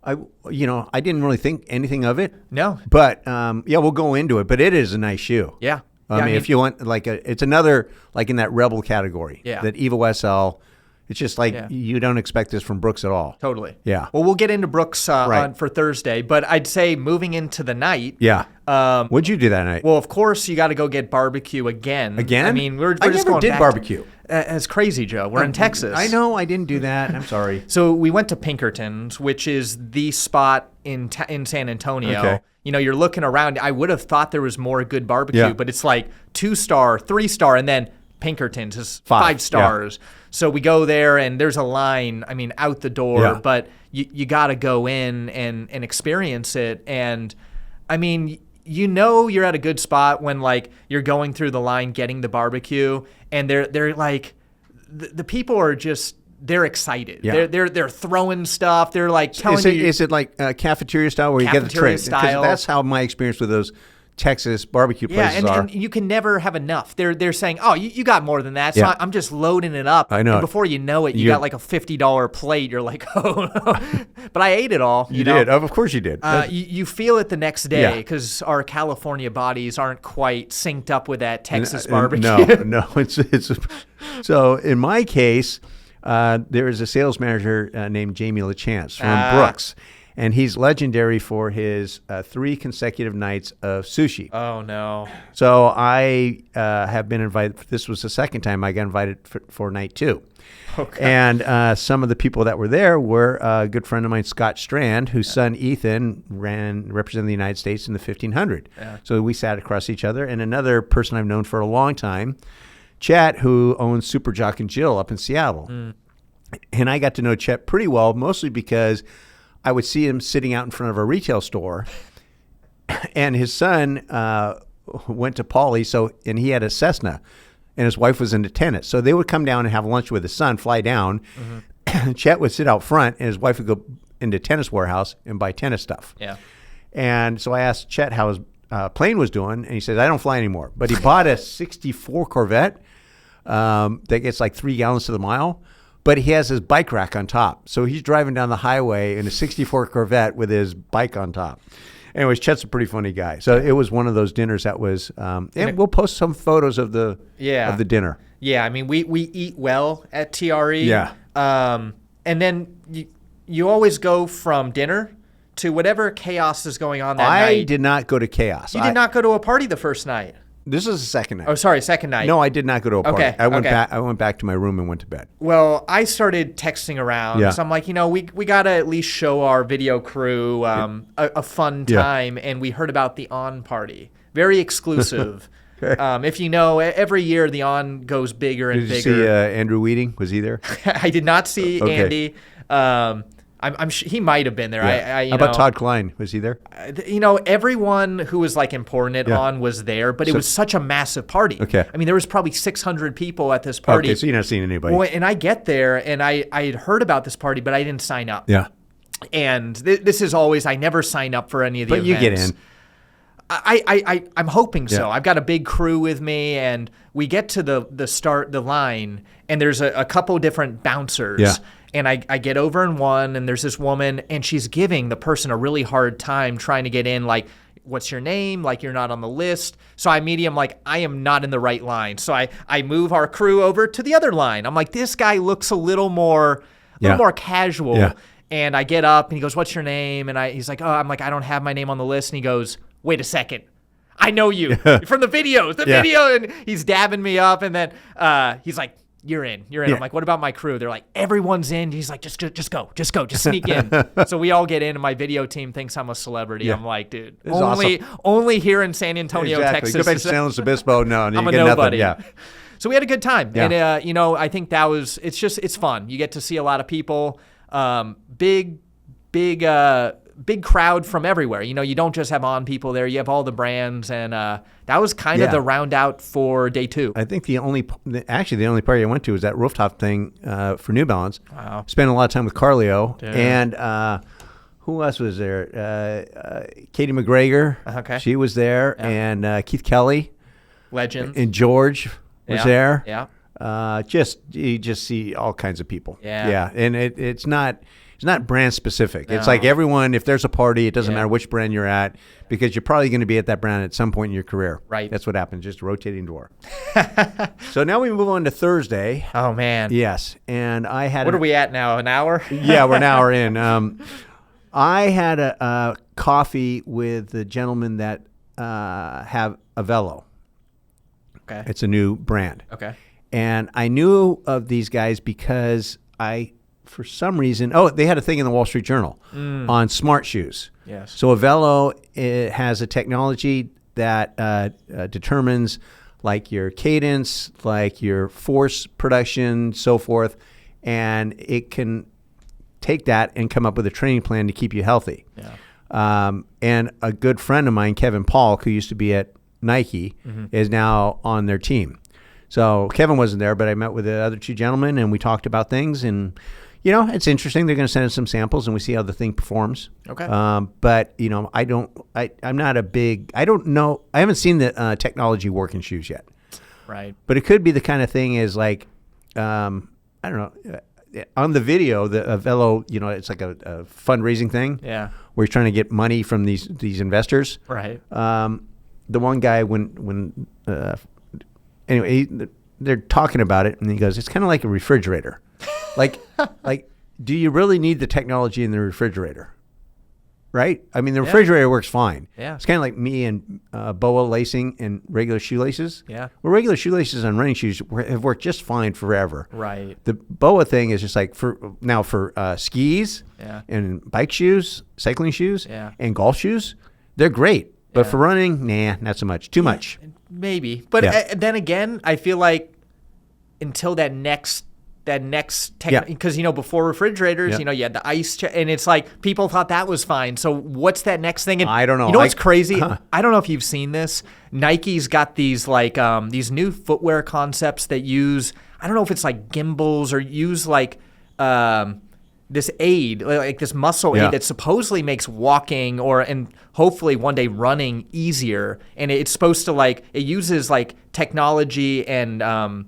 didn't really think anything of it. No. But we'll go into it. But it is a nice shoe. Yeah. I mean, if you want it's another like in that Rebel category. Yeah. That Evo SL. It's just like you don't expect this from Brooks at all. Totally. Yeah. Well, we'll get into Brooks for Thursday, but I'd say moving into the night. Yeah. What'd you do that night? Well, of course, you got to go get barbecue again. Again? I mean, we're I just never going did back barbecue. It's crazy, Joe. We're in Texas. I know. I didn't do that. I'm sorry. So we went to Pinkerton's, which is the spot in San Antonio. Okay. You're looking around. I would have thought there was more good barbecue, but it's like 2-star, 3-star, and then Pinkerton's is 5 stars. Yeah. So we go there, and there's a line, I mean, out the door, but you got to go in and experience it. And, I mean, you're at a good spot when, like, you're going through the line getting the barbecue, and they're like, the people are just, they're excited. Yeah. They're throwing stuff. They're, like, telling you. Is it like cafeteria style where you get the tray? Style. That's how my experience with those Texas barbecue places are. And you can never have enough. They're saying, oh, you got more than that, so I'm just loading it up. I know. And before you know it, you got like a $50 plate. You're like, oh, no. But I ate it all. You did. Of course you did. You feel it the next day because our California bodies aren't quite synced up with that Texas barbecue. No. It's so in my case, there is a sales manager named Jamie LaChance from Brooks. And he's legendary for his 3 consecutive nights of sushi. Oh, no. So I have been invited. This was the second time I got invited for night 2. Okay. And some of the people that were there were a good friend of mine, Scott Strand, whose son Ethan represented the United States in the 1500. Yeah. So we sat across each other. And another person I've known for a long time, Chet, who owns Super Jock and Jill up in Seattle. Mm. And I got to know Chet pretty well, mostly because I would see him sitting out in front of a retail store, and his son went to Pauley, and he had a Cessna, and his wife was into tennis. So they would come down and have lunch with his son, fly down. Mm-hmm. Chet would sit out front, and his wife would go into Tennis Warehouse and buy tennis stuff. Yeah. And so I asked Chet how his plane was doing, and he says, I don't fly anymore. But he bought a 64 Corvette that gets like 3 gallons to the mile. But he has his bike rack on top. So he's driving down the highway in a 64 Corvette with his bike on top. Anyways, Chet's a pretty funny guy. So it was one of those dinners that was, and we'll post some photos of the dinner. Yeah, I mean, we eat well at TRE. Yeah. And then you always go from dinner to whatever chaos is going on that night. I did not go to chaos. You did not go to a party the first night. This is the second night. Oh, sorry, second night. No, I did not go to a party. Okay, I went back to my room and went to bed. Well, I started texting around. Yeah. So I'm like, we got to at least show our video crew a fun time. Yeah. And we heard about the On party. Very exclusive. Okay. If you know, every year the On goes bigger and bigger. Did you see Andrew Weeding? Was he there? I did not see Andy. I'm sure he might have been there. Yeah. How about Todd Klein? Was he there? Everyone who was like important at On was there, but it was such a massive party. Okay. I mean, there was probably 600 people at this party. Okay, so you're not seeing anybody. Well, and I get there, and I had heard about this party, but I didn't sign up. Yeah. And this is always, I never sign up for any of the events. But you get in. I'm hoping so. Yeah. I've got a big crew with me, and we get to the line, and there's a couple different bouncers. Yeah. And I get over in one, and there's this woman, and she's giving the person a really hard time trying to get in, like, what's your name? Like, you're not on the list. So I meet him like, I am not in the right line. So I move our crew over to the other line. I'm like, this guy looks a little more casual. Yeah. And I get up, and he goes, what's your name? And he's like, I'm like, I don't have my name on the list. And he goes, wait a second. I know you from the videos, video. And he's dabbing me up. And then he's like, You're in. Yeah. I'm like, what about my crew? They're like, everyone's in. He's like, just go, just sneak in. So we all get in, and my video team thinks I'm a celebrity. Yeah. I'm like, dude, only here in San Antonio, Texas. Go back to San Luis Obispo. No, I'm you get nobody. Nothing. Yeah. So we had a good time, and I think it's fun. You get to see a lot of people, big crowd from everywhere. You don't just have On people there. You have all the brands, and that was kind of the round out for day 2. I think the only party I went to was that rooftop thing for New Balance. Wow. Spent a lot of time with Carlio. Dude. And who else was there? Katie McGregor. Okay. She was there. Yeah. And Keith Kelly. Legends. And George was there. Yeah. You just see all kinds of people. Yeah. Yeah. And it's not brand specific. No. It's like everyone, if there's a party, it doesn't matter which brand you're at, because you're probably going to be at that brand at some point in your career. Right. That's what happens, just a rotating door. So now we move on to Thursday. Oh, man. Yes. And I had... What are we at now, an hour? Yeah, we're an hour in. I had a coffee with the gentlemen that have Avello. Okay. It's a new brand. Okay. And I knew of these guys because for some reason, they had a thing in the Wall Street Journal on smart shoes. Yes. So Avello has a technology that determines like your cadence, like your force production, so forth, and it can take that and come up with a training plan to keep you healthy. Yeah. And a good friend of mine, Kevin Paul, who used to be at Nike, is now on their team. So Kevin wasn't there, but I met with the other 2 gentlemen, and we talked about things, and It's interesting. They're going to send us some samples, and we see how the thing performs. Okay. But I'm not a big. I don't know. I haven't seen the technology work in shoes yet. Right. But it could be the kind of thing is like, I don't know. On the video, the Velo, it's like a fundraising thing. Yeah. Where he's trying to get money from these investors. Right. The one guy anyway, they're talking about it, and he goes, "It's kind of like a refrigerator." like, do you really need the technology in the refrigerator? Right? I mean, the refrigerator works fine. Yeah. It's kind of like me and BOA lacing and regular shoelaces. Yeah. Well, regular shoelaces on running shoes have worked just fine forever. Right. The BOA thing is just like for skis and bike shoes, cycling shoes, and golf shoes, they're great. But for running, not so much. Too much. Maybe. But then again, I feel like until that next because before refrigerators, you had the ice and it's like people thought that was fine. So what's that next thing? And I don't know. You know what's crazy? I don't know if you've seen this. Nike's got these these new footwear concepts that use, I don't know if it's like gimbals or use like this aid, like this muscle aid that supposedly makes walking and hopefully one day running easier. And it's supposed to it uses technology and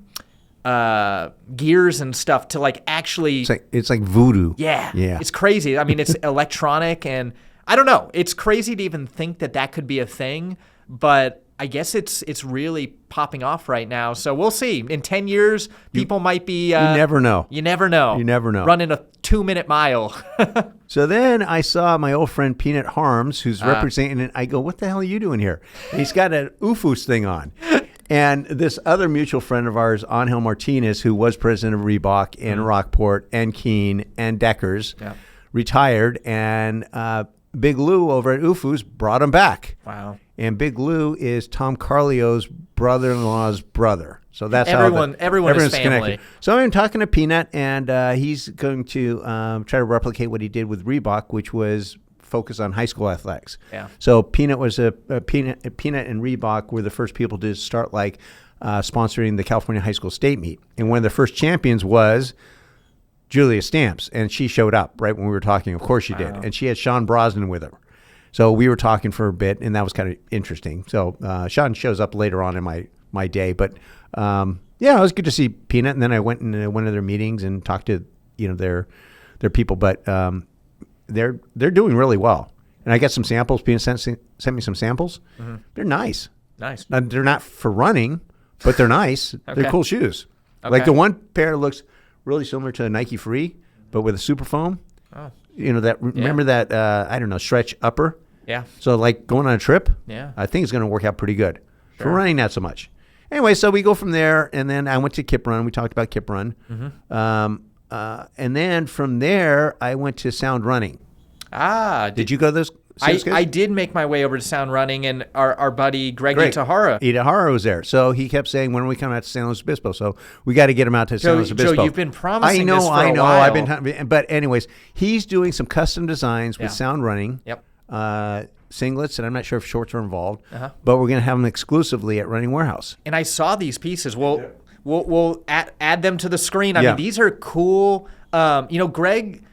gears and stuff to actually. It's like voodoo. Yeah. It's crazy. I mean, it's electronic, and I don't know. It's crazy to even think that could be a thing, but I guess it's really popping off right now. So we'll see. In 10 years, people might be. You never know. You never know. You never know. Running a 2-minute mile. So then I saw my old friend Peanut Harms, who's representing it. I go, "What the hell are you doing here?" And he's got an UFUS thing on. And this other mutual friend of ours, Angel Martinez, who was president of Reebok and Rockport and Keen and Deckers, retired. And Big Lou over at UFUS brought him back. Wow. And Big Lou is Tom Carlio's brother-in-law's brother. So that's everyone is family. Connected. So I'm talking to Peanut, and he's going to try to replicate what he did with Reebok, which was focus on high school athletics. Yeah. So Peanut was Peanut and Reebok were the first people to start sponsoring the California High School State Meet, and one of the first champions was Julia Stamps, and she showed up right when we were talking. Of course she did, and she had Sean Brosnan with her. So we were talking for a bit, and that was kind of interesting. So Sean shows up later on in my day, but it was good to see Peanut. And then I went into one of their meetings and talked to their people, but. They're doing really well, and I got some samples. Peanut sent me some samples. Mm-hmm. They're nice. Nice. Now, they're not for running, but they're nice. They're cool shoes. Okay. Like the one pair looks really similar to a Nike Free, but with a super foam. Oh. Remember that I don't know, stretch upper. Yeah. So going on a trip. Yeah. I think it's going to work out pretty good. Sure. For running, not so much. Anyway, so we go from there, and then I went to KIPRUN. We talked about KIPRUN. Mm-hmm. And then from there, I went to Sound Running. Did you go to those? I did make my way over to Sound Running, and our buddy Greg Itahara. Itahara was there. So he kept saying, "When are we coming out to San Luis Obispo?" So we got to get him out to San Luis Obispo. Joe, you've been promising this for a while. I've been, but anyways, he's doing some custom designs with Sound Running. Yep. Singlets, and I'm not sure if shorts are involved, but we're going to have them exclusively at Running Warehouse. And I saw these pieces. We'll add them to the screen. I mean, these are cool. Greg,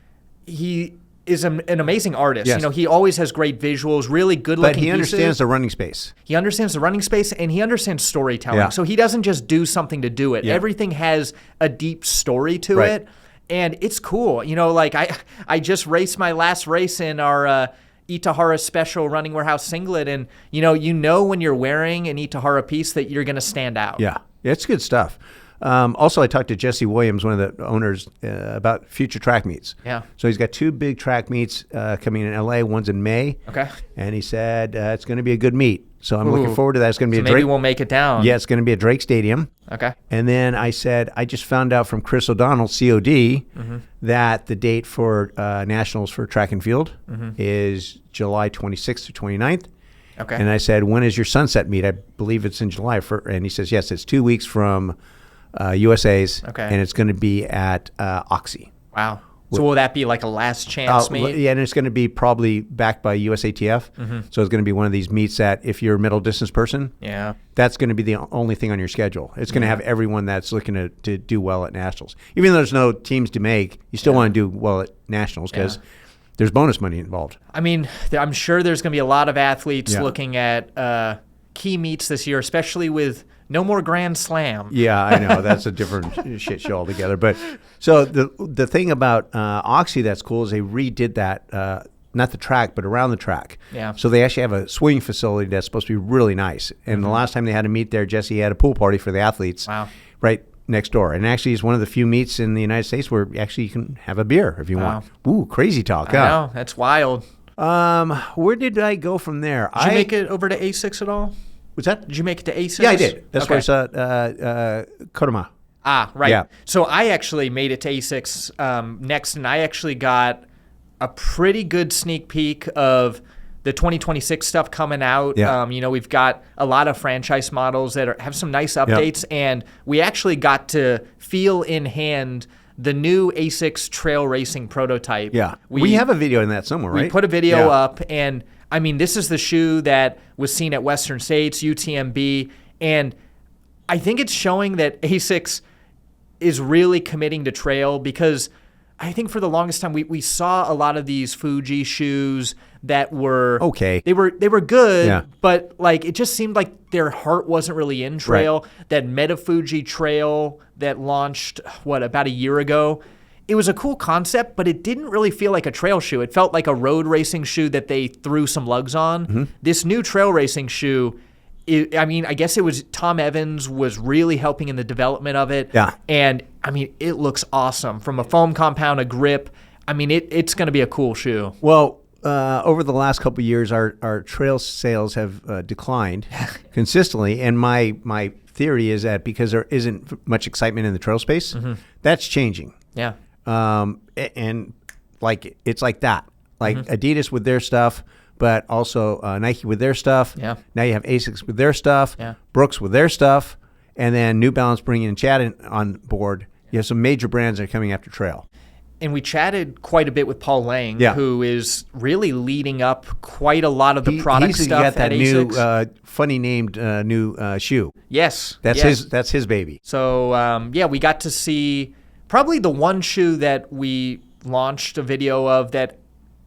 he is an amazing artist. Yes. He always has great visuals, really good-looking pieces. But he understands the running space. He understands the running space, and he understands storytelling. Yeah. So he doesn't just do something to do it. Yeah. Everything has a deep story to it, and it's cool. I just raced my last race in our Itahara special Running Warehouse singlet, and when you're wearing an Itahara piece that you're going to stand out. Yeah, it's good stuff. Also, I talked to Jesse Williams, one of the owners, about future track meets. Yeah. So he's got 2 big track meets coming in LA. One's in May. Okay. And he said it's going to be a good meet. So I'm looking forward to that. It's going to be maybe we'll make it down. Yeah, it's going to be at Drake Stadium. Okay. And then I said, I just found out from Chris O'Donnell, COD, that the date for Nationals for track and field is July 26th to 29th. Okay. And I said, when is your sunset meet? I believe it's in July. And he says, yes, it's 2 weeks from USA's, and it's going to be at Oxy. Wow. So will that be like a last chance meet? Yeah, and it's going to be probably backed by USATF. So it's going to be one of these meets that if you're a middle distance person, that's going to be the only thing on your schedule. It's going to have everyone that's looking to do well at nationals. Even though there's no teams to make, you still want to do well at nationals because there's bonus money involved. I mean, I'm sure there's going to be a lot of athletes looking at key meets this year, especially with no more Grand Slam. Yeah, I know. That's a different shit show altogether. But so the thing about Oxy that's cool is they redid that, not the track, but around the track. Yeah. So they actually have a swing facility that's supposed to be really nice. And the last time they had a meet there, Jesse had a pool party for the athletes right next door. And actually it's one of the few meets in the United States where actually you can have a beer if you want. Ooh, crazy talk. I know. That's wild. Where did I go from there? Did you make it over to ASICS at all? What's that? Did you make it to ASICS? Yeah, I did. That's where I saw Kodama. Ah, right. Yeah. So I actually made it to ASICS next, and I actually got a pretty good sneak peek of the 2026 stuff coming out. Yeah. We've got a lot of franchise models that have some nice updates, and we actually got to feel in hand the new ASICS trail racing prototype. Yeah. We have a video in that somewhere, right? We put a video up, and I mean, this is the shoe that was seen at Western States, UTMB, and I think it's showing that ASICS is really committing to trail because I think for the longest time we saw a lot of these Fuji shoes that were okay. They were good, but like it just seemed like their heart wasn't really in trail. Right. That Meta Fuji trail that launched about a year ago. It was a cool concept, but it didn't really feel like a trail shoe. It felt like a road racing shoe that they threw some lugs on. This new trail racing shoe, I guess it was Tom Evans was really helping in the development of it. Yeah. And, I mean, it looks awesome. From a foam compound, a grip, I mean, it's going to be a cool shoe. Well, over the last couple of years, our trail sales have declined consistently, and my theory is that because there isn't much excitement in the trail space, that's changing. Yeah. And like it's like that, like Adidas with their stuff, but also Nike with their stuff. Yeah. Now you have ASICS with their stuff, Yeah. Brooks with their stuff, and then New Balance bringing Chad on board. You have some major brands that are coming after trail. And we chatted quite a bit with Paul Lang, who is really leading up quite a lot of the product stuff got that at new, ASICS. funny named new shoe. Yes. That's his baby. So, we got to see probably the one shoe that we launched a video of that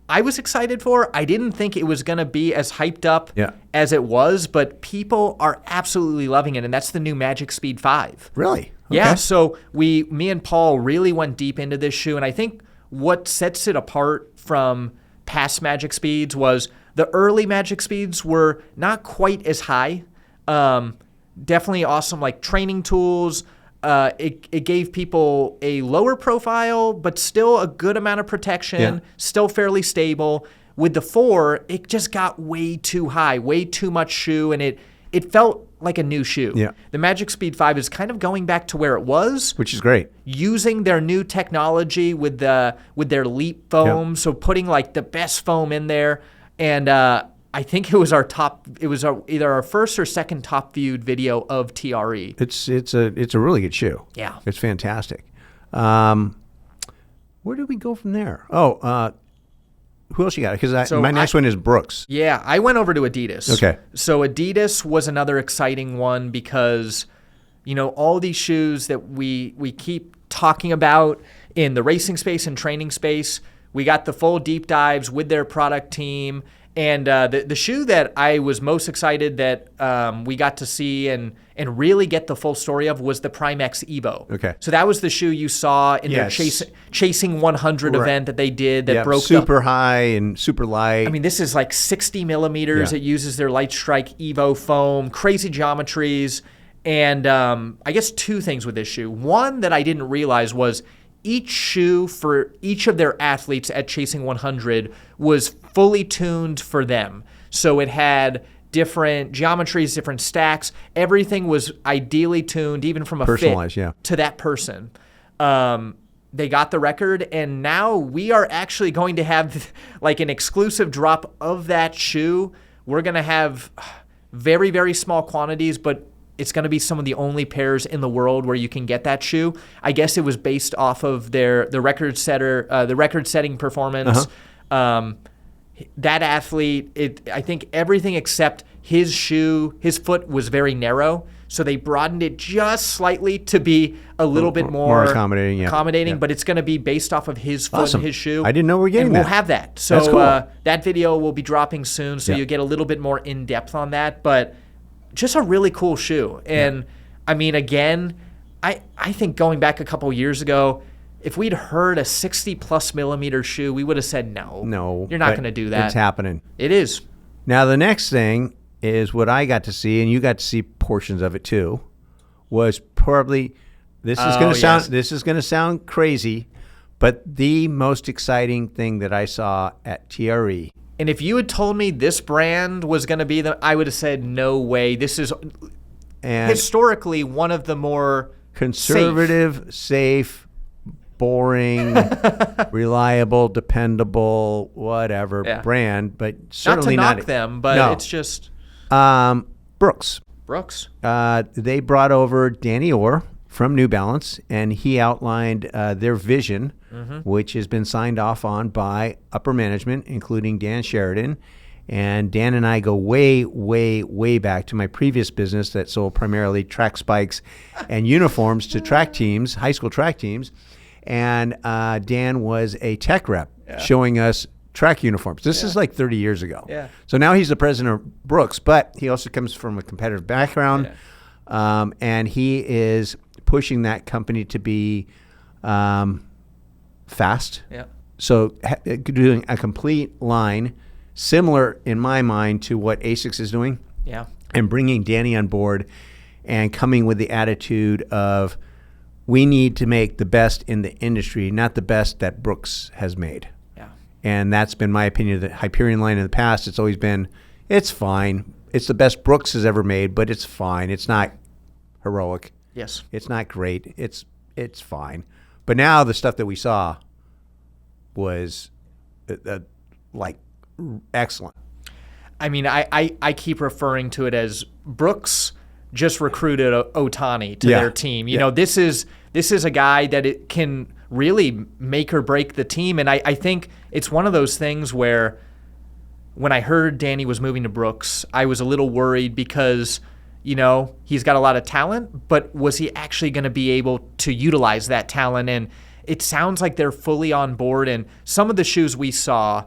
I was excited for. I didn't think it was going to be as hyped up as it was, but people are absolutely loving it, and that's the new Magic Speed 5. Really? Okay. Yeah, so me and Paul really went deep into this shoe, and I think what sets it apart from past Magic Speeds was the early Magic Speeds were not quite as high. Definitely awesome, like training tools. It gave people a lower profile, but still a good amount of protection, still fairly stable. With the 4, it just got way too high, way too much shoe, and it felt like a new shoe. Yeah. The Magic Speed 5 is kind of going back to where it was. Which is great. Using their new technology with their Leap foam, so putting like the best foam in there. And I think it was either our first or second top viewed video of TRE. It's a really good shoe. Yeah. It's fantastic. Where did we go from there? Who else you got? Because my next one is Brooks. Yeah, I went over to Adidas. Okay. So Adidas was another exciting one because, all these shoes that we keep talking about in the racing space and training space, we got the full deep dives with their product team. And the shoe that I was most excited that we got to see and really get the full story of was the Prime X Evo. Okay. So that was the shoe you saw in their Chasing 100 event that they did that broke super high and super light. I mean, this is like 60 millimeters. It uses their Light Strike Evo foam, crazy geometries. And I guess two things with this shoe. One that I didn't realize was each shoe for each of their athletes at Chasing 100 was fully tuned for them. So it had different geometries, different stacks. Everything was ideally tuned, even from a personalized, fit to that person. They got the record, and now we are actually going to have like an exclusive drop of that shoe. We're going to have very, very small quantities, but it's going to be some of the only pairs in the world where you can get that shoe. I guess it was based off of the record-setting performance. That athlete, I think everything except his foot was very narrow. So they broadened it just slightly to be a little bit more accommodating, but it's going to be based off of his foot and his shoe. I didn't know we were getting that. We'll have that. So that's cool. That video will be dropping soon, so you get a little bit more in-depth on that. But just a really cool shoe. And, I mean, again, I think going back a couple years ago, if we'd heard a 60-plus millimeter shoe, we would have said, no, you're not going to do that. It's happening. It is. Now, the next thing is what I got to see, and you got to see portions of it too, was probably, this is going to sound crazy, but the most exciting thing that I saw at TRE. And if you had told me this brand was going to be I would have said, no way. This is historically one of the more conservative, safe boring, reliable, dependable, whatever brand, but certainly not to knock them, but it's just Brooks. They brought over Danny Orr from New Balance, and he outlined their vision, which has been signed off on by upper management, including Dan Sheridan. And Dan and I go way, way, way back to my previous business that sold primarily track spikes and uniforms to track teams, high school track teams. And Dan was a tech rep showing us track uniforms. This is like 30 years ago. So now he's the president of Brooks, but he also comes from a competitive background. And he is pushing that company to be fast. So doing a complete line similar in my mind to what ASICS is doing. And bringing Danny on board and coming with the attitude of, we need to make the best in the industry, not the best that Brooks has made. And that's been my opinion of the Hyperion line in the past. It's always been, it's fine. It's the best Brooks has ever made, but it's fine. It's not heroic. It's not great. It's fine. But now the stuff that we saw was like excellent. I mean, I keep referring to it as Brooks just recruited Otani to their team. You know, this is a guy that it can really make or break the team. And I think it's one of those things where when I heard Danny was moving to Brooks, I was a little worried because, you know, he's got a lot of talent, but was he actually going to be able to utilize that talent? And it sounds like they're fully on board. And some of the shoes we saw,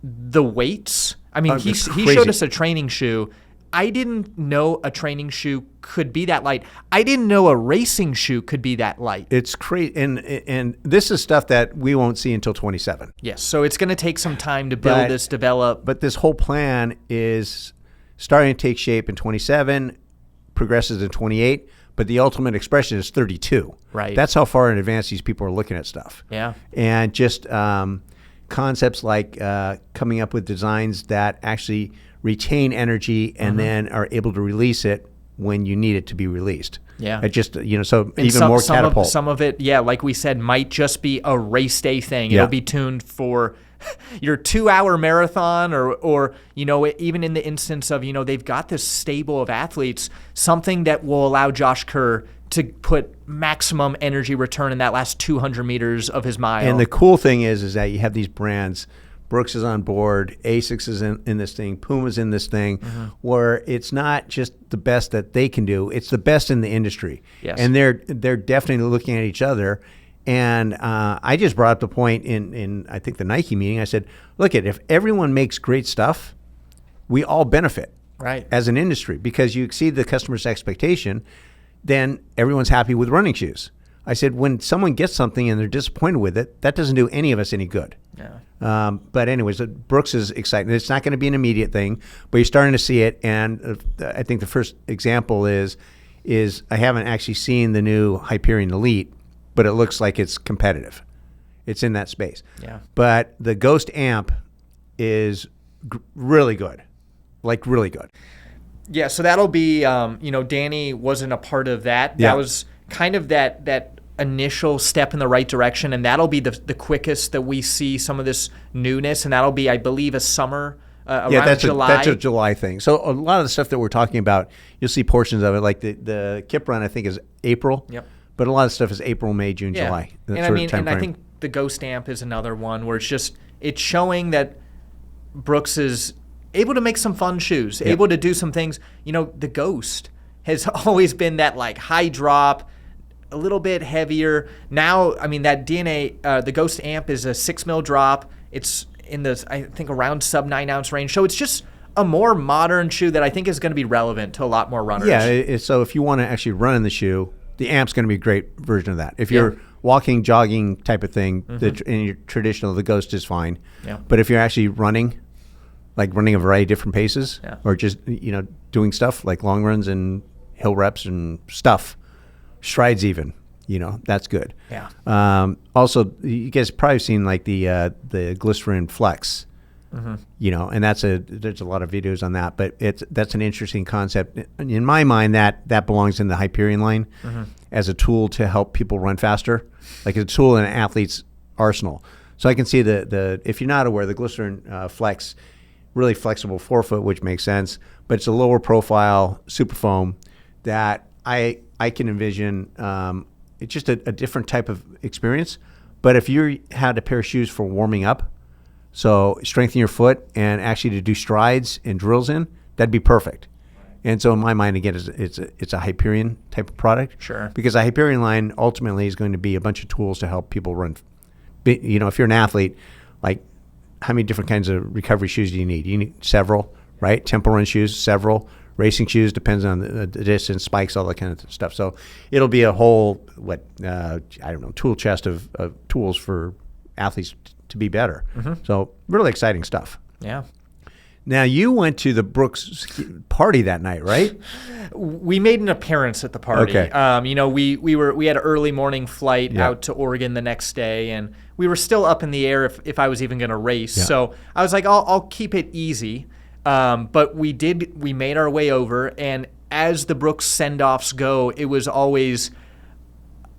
the weights, I mean, he showed us a training shoe. I didn't know a training shoe could be that light. I didn't know a racing shoe could be that light. It's crazy, and this is stuff that we won't see until 27. Yes, so it's going to take some time to build this, develop. But this whole plan is starting to take shape in 27, progresses in 28, but the ultimate expression is 32. Right. That's how far in advance these people are looking at stuff. And just concepts like coming up with designs that actually retain energy and then are able to release it when you need it to be released. It just, you know, so and even more catapult. Some of it, like we said, might just be a race day thing. It'll be tuned for your 2-hour marathon or, you know, even in the instance of, you know, they've got this stable of athletes, something that will allow Josh Kerr to put maximum energy return in that last 200 meters of his mile. And the cool thing is that you have these brands. Brooks is on board, ASICS is in this thing, Puma's in this thing, where it's not just the best that they can do, it's the best in the industry. And they're definitely looking at each other. And I just brought up the point in I think the Nike meeting. I said, look, if everyone makes great stuff, we all benefit as an industry, because you exceed the customer's expectation, then everyone's happy with running shoes. I said, when someone gets something and they're disappointed with it, that doesn't do any of us any good. But anyways, Brooks is exciting. It's not going to be an immediate thing, but you're starting to see it. And I think the first example is I haven't actually seen the new Hyperion Elite, but it looks like it's competitive. It's in that space. But the Ghost Amp is really good, like really good. So that'll be, you know, Danny wasn't a part of that. That was kind of that initial step in the right direction, and that'll be the quickest that we see some of this newness, and that'll be, I believe, a summer around that's July. That's a July thing. So a lot of the stuff that we're talking about, you'll see portions of it. Like the KIPRUN, I think, is April. Yep. But a lot of stuff is April, May, June, July. That And sort I mean, of time and I frame. think the Ghost Amp is another one where it's showing that Brooks is able to make some fun shoes, able to do some things. You know, the Ghost has always been that like high drop, a little bit heavier. Now, I mean, that DNA, the Ghost Amp is a 6 mil drop. It's in the, I think, around sub 9 ounce range. So it's just a more modern shoe that I think is going to be relevant to a lot more runners. Yeah, so if you want to actually run in the shoe, the Amp's going to be a great version of that. If you're walking, jogging type of thing, in your traditional, the Ghost is fine. Yeah. But if you're actually running, like running a variety of different paces, or just doing stuff like long runs and hill reps and stuff, strides even, that's good. Yeah. Also, you guys have probably seen like the glycerin flex. And there's a lot of videos on that, but that's an interesting concept. In my mind, that belongs in the Hyperion line as a tool to help people run faster, like a tool in an athlete's arsenal. So I can see the if you're not aware, the glycerin flex, really flexible forefoot, which makes sense, but it's a lower profile super foam that I can envision. It's just a different type of experience. But if you had a pair of shoes for warming up, so strengthen your foot and actually to do strides and drills in, that'd be perfect. And so in my mind, again, it's a Hyperion type of product. Sure. Because the Hyperion line ultimately is going to be a bunch of tools to help people run. If you're an athlete, like how many different kinds of recovery shoes do you need? You need several, right? Tempo run shoes, several. Racing shoes, depends on the distance, spikes, all that kind of stuff. So it'll be a whole, tool chest of tools for athletes to be better. So really exciting stuff. Yeah. Now you went to the Brooks party that night, right? We made an appearance at the party. Okay. We had an early morning flight out to Oregon the next day, and we were still up in the air if I was even going to race. Yeah. So I was like, I'll keep it easy. But we made our way over, and as the Brooks send-offs go, it was always,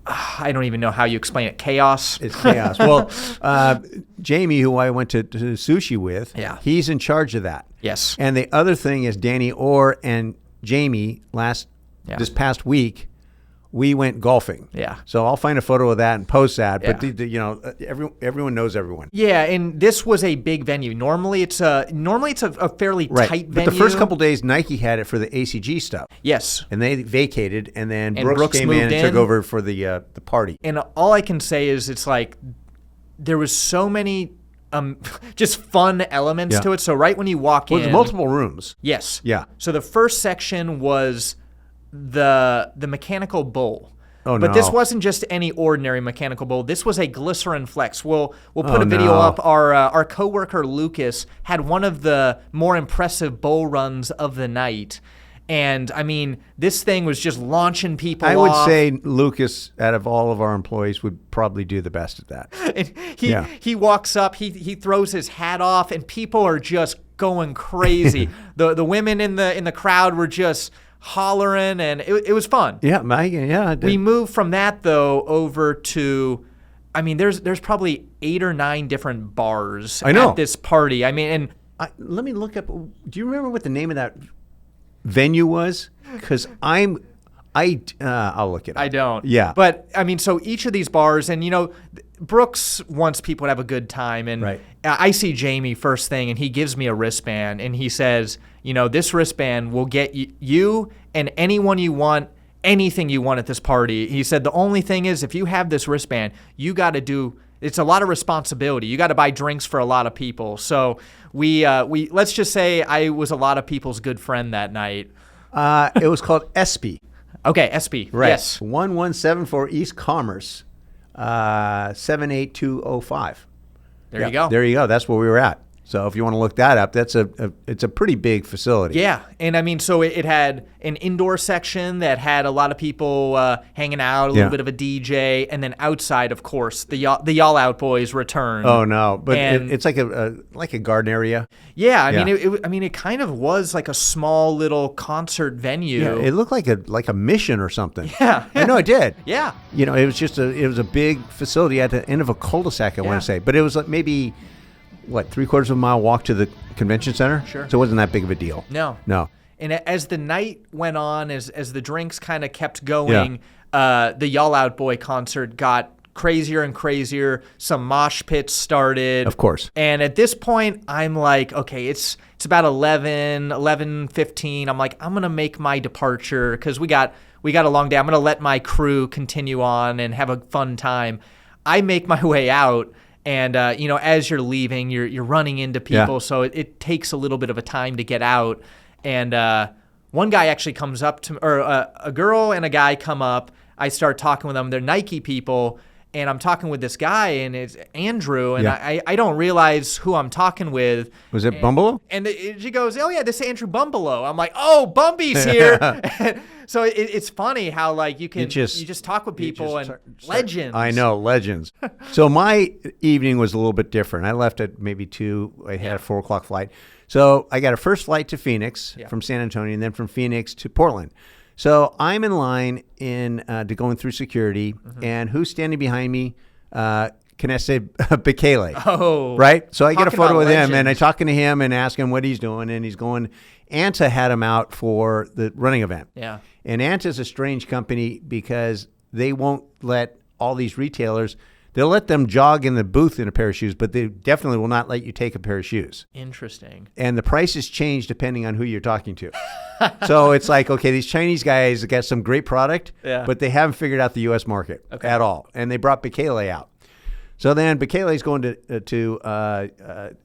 I don't even know how you explain it, chaos. It's chaos. Well, Jamie, who I went to sushi with, he's in charge of that. Yes. And the other thing is Danny Orr and Jamie this past week, we went golfing. Yeah. So I'll find a photo of that and post that. But everyone knows everyone. Yeah, and this was a big venue. Normally it's a fairly tight venue. But the first couple days, Nike had it for the ACG stuff. Yes. And they vacated, and then Brooks came in and took over for the party. And all I can say is it's like there was so many just fun elements to it. So right when you walk in, there's multiple rooms. Yes. Yeah. So the first section was the mechanical bowl. Oh, but no. this wasn't just any ordinary mechanical bowl. This was a glycerin flex. We'll put a video up. Our coworker Lucas had one of the more impressive bowl runs of the night. And I mean, this thing was just launching people I would off. say Lucas, out of all of our employees, would probably do the best at that. And he walks up, he throws his hat off, and people are just going crazy. The women in the crowd were just hollering, and it was fun. Yeah, We moved from that though over to, I mean, there's probably 8 or 9 different bars at this party. I mean, and let me look up. Do you remember what the name of that venue was? Because I'll look it up. I don't. Yeah. But I mean, so each of these bars, and Brooks wants people to have a good time, and I see Jamie first thing, and he gives me a wristband, and he says, this wristband will get you and anyone you want, anything you want at this party. He said the only thing is, if you have this wristband, you got to do. It's a lot of responsibility. You got to buy drinks for a lot of people. So we let's just say I was a lot of people's good friend that night. It was called ESPY. Okay, ESPY. Right. Yes. 1174 East Commerce, 78205. There you go. There you go. That's where we were at. So if you want to look that up, it's a pretty big facility. Yeah, and I mean, so it had an indoor section that had a lot of people hanging out, a little bit of a DJ, and then outside, of course, the Y'all Out Boys returned. Oh no, but it's like a garden area. Yeah, I mean, it kind of was like a small little concert venue. Yeah, it looked like a mission or something. Yeah, I know it did. Yeah, it was just a big facility at the end of a cul-de-sac. I want to say, but it was like maybe what, 3/4 of a mile walk to the convention center. Sure. So it wasn't that big of a deal. No. And as the night went on, as the drinks kind of kept going, the Y'all Out Boy concert got crazier and crazier. Some mosh pits started. Of course. And at this point, I'm like, okay, it's about 11:15. I'm like, I'm going to make my departure because we got a long day. I'm going to let my crew continue on and have a fun time. I make my way out. And, as you're leaving, you're running into people. So it takes a little bit of a time to get out. And one guy actually comes up to, or a girl and a guy come up. I start talking with them. They're Nike people. And I'm talking with this guy, and it's Andrew, and I don't realize who I'm talking with. Was it Bumbalo? And she goes, oh, yeah, this is Andrew Bumbalo. I'm like, oh, Bumby's here. So it's funny how, like, you just talk with people and legends. I know, legends. So my evening was a little bit different. I left at maybe 2. I had a 4 o'clock flight. So I got a first flight to Phoenix from San Antonio, and then from Phoenix to Portland. So I'm in line to going through security, and who's standing behind me? Knesset Bekele. Oh, right. So I get a photo with legends. him, and I'm talking to him and ask him what he's doing, and he's going. Anta had him out for the running event. Yeah. And Anta's a strange company because they won't let all these retailers. They'll let them jog in the booth in a pair of shoes, but they definitely will not let you take a pair of shoes. Interesting. And the prices change depending on who you're talking to. So it's like, okay, these Chinese guys got some great product, but they haven't figured out the U.S. market at all. And they brought Bekele out. So then Bekele's going to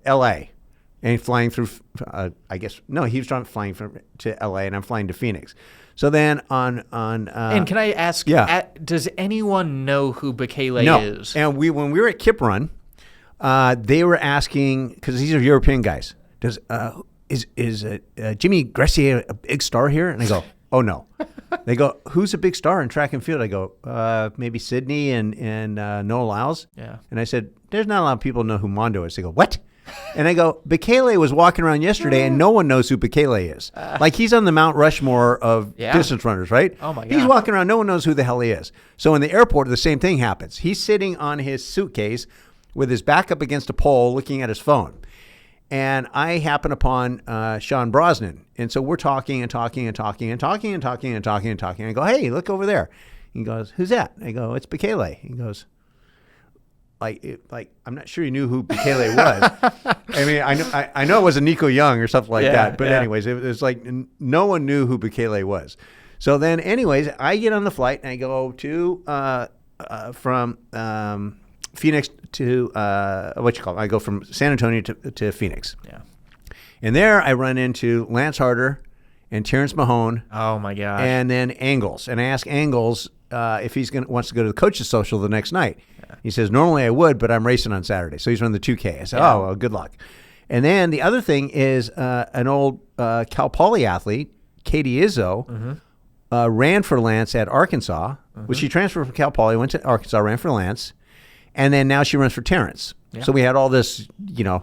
L.A. and flying through, he was flying to L.A. and I'm flying to Phoenix. So then and can I ask, does anyone know who Bekele is? And when we were at KIPRUN, they were asking, because these are European guys, is Jimmy Gressier a big star here? And I go, oh, no. They go, who's a big star in track and field? I go, maybe Sydney and Noah Lyles. Yeah. And I said, there's not a lot of people who know who Mondo is. They go, what? And I go, Bekele was walking around yesterday, and no one knows who Bekele is. Like, he's on the Mount Rushmore of distance runners, right? Oh, my God. He's walking around. No one knows who the hell he is. So in the airport, the same thing happens. He's sitting on his suitcase with his back up against a pole looking at his phone. And I happen upon Sean Brosnan. And so we're talking and talking and talking and talking and talking and talking and talking. I go, hey, look over there. He goes, who's that? I go, it's Bekele. He goes, like I'm not sure he knew who Bekele was. I mean, I know it was a Nico Young or something like that. But anyways, it was like no one knew who Bekele was. So then, anyways, I get on the flight and I go to from Phoenix to I go from San Antonio to Phoenix. Yeah. And there I run into Lance Harder and Terrence Mahone. Oh my gosh. And then Angles. And I ask Angles if he's wants to go to the coaches social the next night. Yeah. He says, normally I would, but I'm racing on Saturday. So he's running the 2K. I said, oh, well, good luck. And then the other thing is an old Cal Poly athlete, Katie Izzo, ran for Lance at Arkansas, which she transferred from Cal Poly, went to Arkansas, ran for Lance, and then now she runs for Terrence. Yeah. So we had all this, I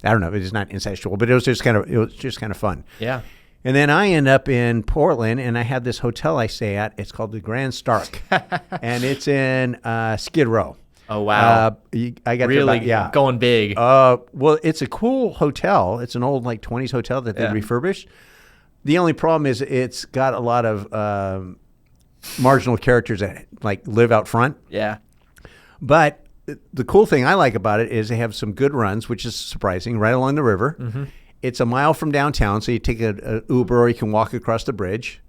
don't know, it's not incestual, but it was just kind of fun. Yeah. And then I end up in Portland, and I have this hotel I stay at. It's called the Grand Stark, and it's in Skid Row. Oh, wow. I got really going big. Well, it's a cool hotel. It's an old 20s hotel that they refurbished. The only problem is it's got a lot of marginal characters that live out front. Yeah. But the cool thing I like about it is they have some good runs, which is surprising, right along the river. Mm-hmm. It's a mile from downtown, so you take an Uber or you can walk across the bridge.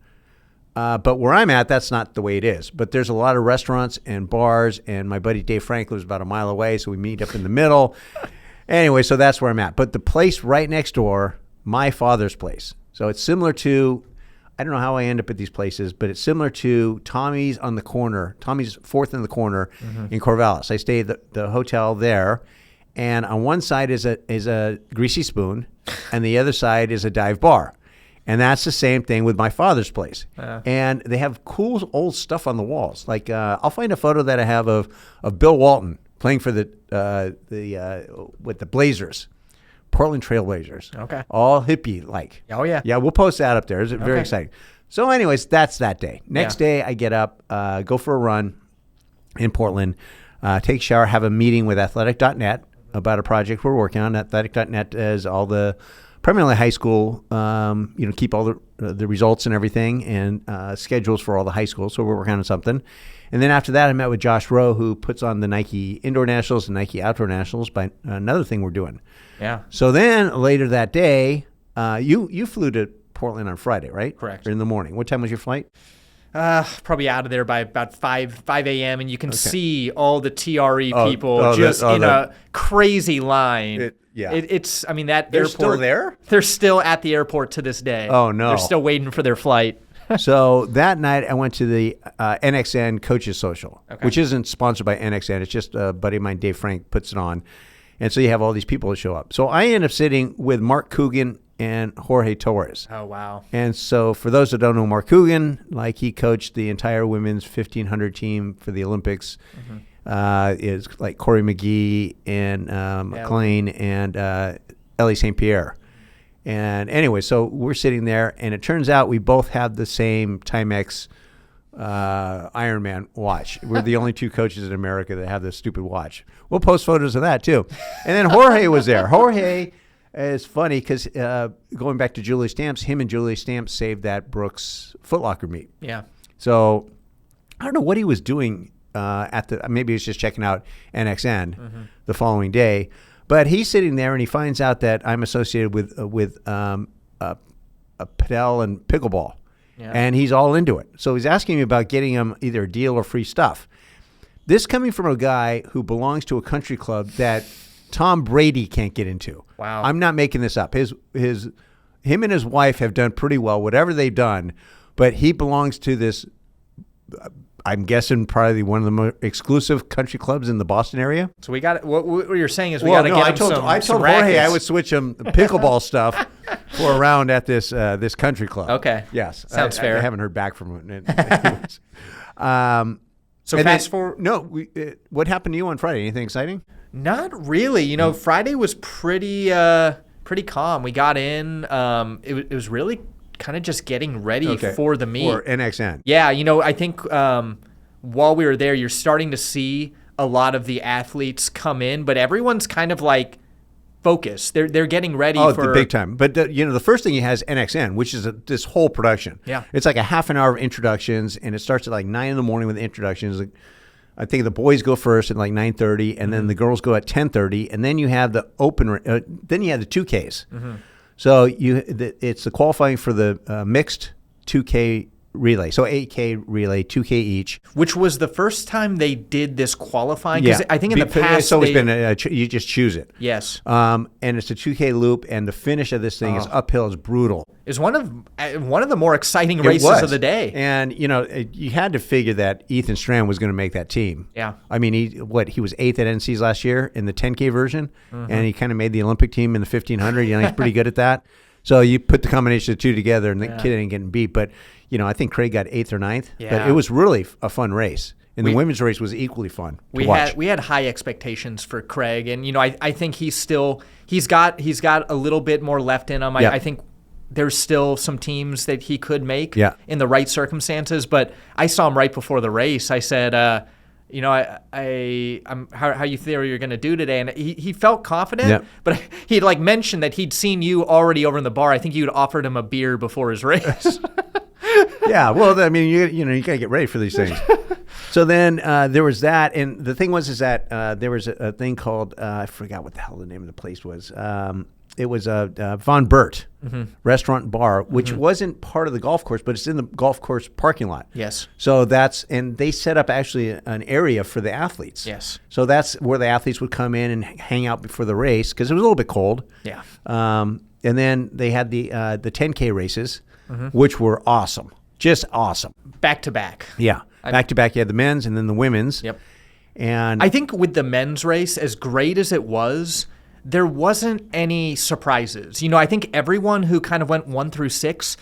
But where I'm at, that's not the way it is. But there's a lot of restaurants and bars, and my buddy Dave Franklin was about a mile away, so we meet up in the middle. Anyway, so that's where I'm at. But the place right next door, my father's place. So it's similar to, I don't know how I end up at these places, but it's similar to Tommy's on the corner, Tommy's Fourth in the Corner in Corvallis. I stay at the hotel there, and on one side is a Greasy Spoon, and the other side is a dive bar. And that's the same thing with my father's place. And they have cool old stuff on the walls. Like I'll find a photo that I have of Bill Walton playing for with the Blazers, Portland Trail Blazers. Okay. All hippie-like. Oh, yeah. Yeah, we'll post that up there. It's very exciting. So anyways, that's that day. Next day, I get up, go for a run in Portland, take a shower, have a meeting with athletic.net about a project we're working on. Athletic.net is all the primarily high school, keep all the results and everything and schedules for all the high schools. So we're working on something. And then after that, I met with Josh Rowe, who puts on the Nike Indoor Nationals and Nike Outdoor Nationals by another thing we're doing. Yeah. So then later that day, you flew to Portland on Friday, right? Correct. Or in the morning. What time was your flight? Probably out of there by about 5 a.m. And you can see all the TRE people in a crazy line. It's, I mean, that they're airport. Still there? They're still at the airport to this day. Oh, no. They're still waiting for their flight. So that night I went to the NXN Coaches Social, which isn't sponsored by NXN. It's just a buddy of mine, Dave Frank, puts it on. And so you have all these people that show up. So I end up sitting with Mark Coogan and Jorge Torres. Oh, wow. And so for those that don't know Mark Coogan, like he coached the entire women's 1,500 team for the Olympics. Is like Corey McGee and McLean and Ellie St. Pierre. And anyway, so we're sitting there, and it turns out we both have the same Timex Ironman watch. We're the only two coaches in America that have this stupid watch. We'll post photos of that, too. And then Jorge was there. Jorge is funny because going back to Julie Stamps, him and Julie Stamps saved that Brooks Foot Locker meet. Yeah. So I don't know what he was doing maybe he was just checking out NXN the following day. But he's sitting there and he finds out that I'm associated with padel and pickleball, and he's all into it. So he's asking me about getting him either a deal or free stuff. This coming from a guy who belongs to a country club that Tom Brady can't get into. Wow, I'm not making this up. Him and his wife have done pretty well, whatever they've done, but he belongs to this. I'm guessing probably one of the more exclusive country clubs in the Boston area. So we got what you're saying is we got to get him some I told Jorge I would switch him pickleball stuff for a round at this country club. Okay. Yes. Sounds fair. I haven't heard back from him. So fast forward. No, what happened to you on Friday? Anything exciting? Not really. Friday was pretty calm. We got in. It was really kind of just getting ready for the meet. For NXN. Yeah, I think while we were there, you're starting to see a lot of the athletes come in, but everyone's kind of like focused. They're getting ready for the big time. But the first thing he has NXN, which is this whole production. Yeah. It's like a half an hour of introductions, and it starts at like 9 in the morning with the introductions. I think the boys go first at like 9:30, and then the girls go at 10:30, and then you have the then you have the 2Ks. So it's the qualifying for the mixed 2K relay. So 8K relay, 2K each. Which was the first time they did this qualifying? Because I think in the past it's always been you just choose it. Yes. And it's a 2K loop, and the finish of this thing is uphill. It's brutal. It's one of the more exciting races of the day. And you had to figure that Ethan Strand was going to make that team. Yeah. I mean, he was 8th at NC's last year in the 10K version, and he kind of made the Olympic team in the 1500. He's pretty good at that. So you put the combination of the two together, and the kid ain't getting beat. But I think Craig got 8th or 9th. Yeah. But it was really a fun race. And the women's race was equally fun to watch. We had high expectations for Craig, and I think he's got a little bit more left in him. I think there's still some teams that he could make in the right circumstances. But I saw him right before the race. I said, how you feel you're going to do today? And he felt confident, but he'd mentioned that he'd seen you already over in the bar. I think you'd offered him a beer before his race. Yeah, well, I mean, you got to get ready for these things. So then there was that, and the thing was that there was a thing called I forgot what the hell the name of the place was. It was Von Bert Restaurant and Bar, which wasn't part of the golf course, but it's in the golf course parking lot. Yes. So and they set up actually an area for the athletes. Yes. So that's where the athletes would come in and hang out before the race because it was a little bit cold. Yeah. And then they had the 10K races, which were awesome, just awesome. Back to back. Yeah. Back to back, you had the men's and then the women's. Yep. And I think with the men's race, as great as it was, there wasn't any surprises. I think everyone who kind of went 1 through 6,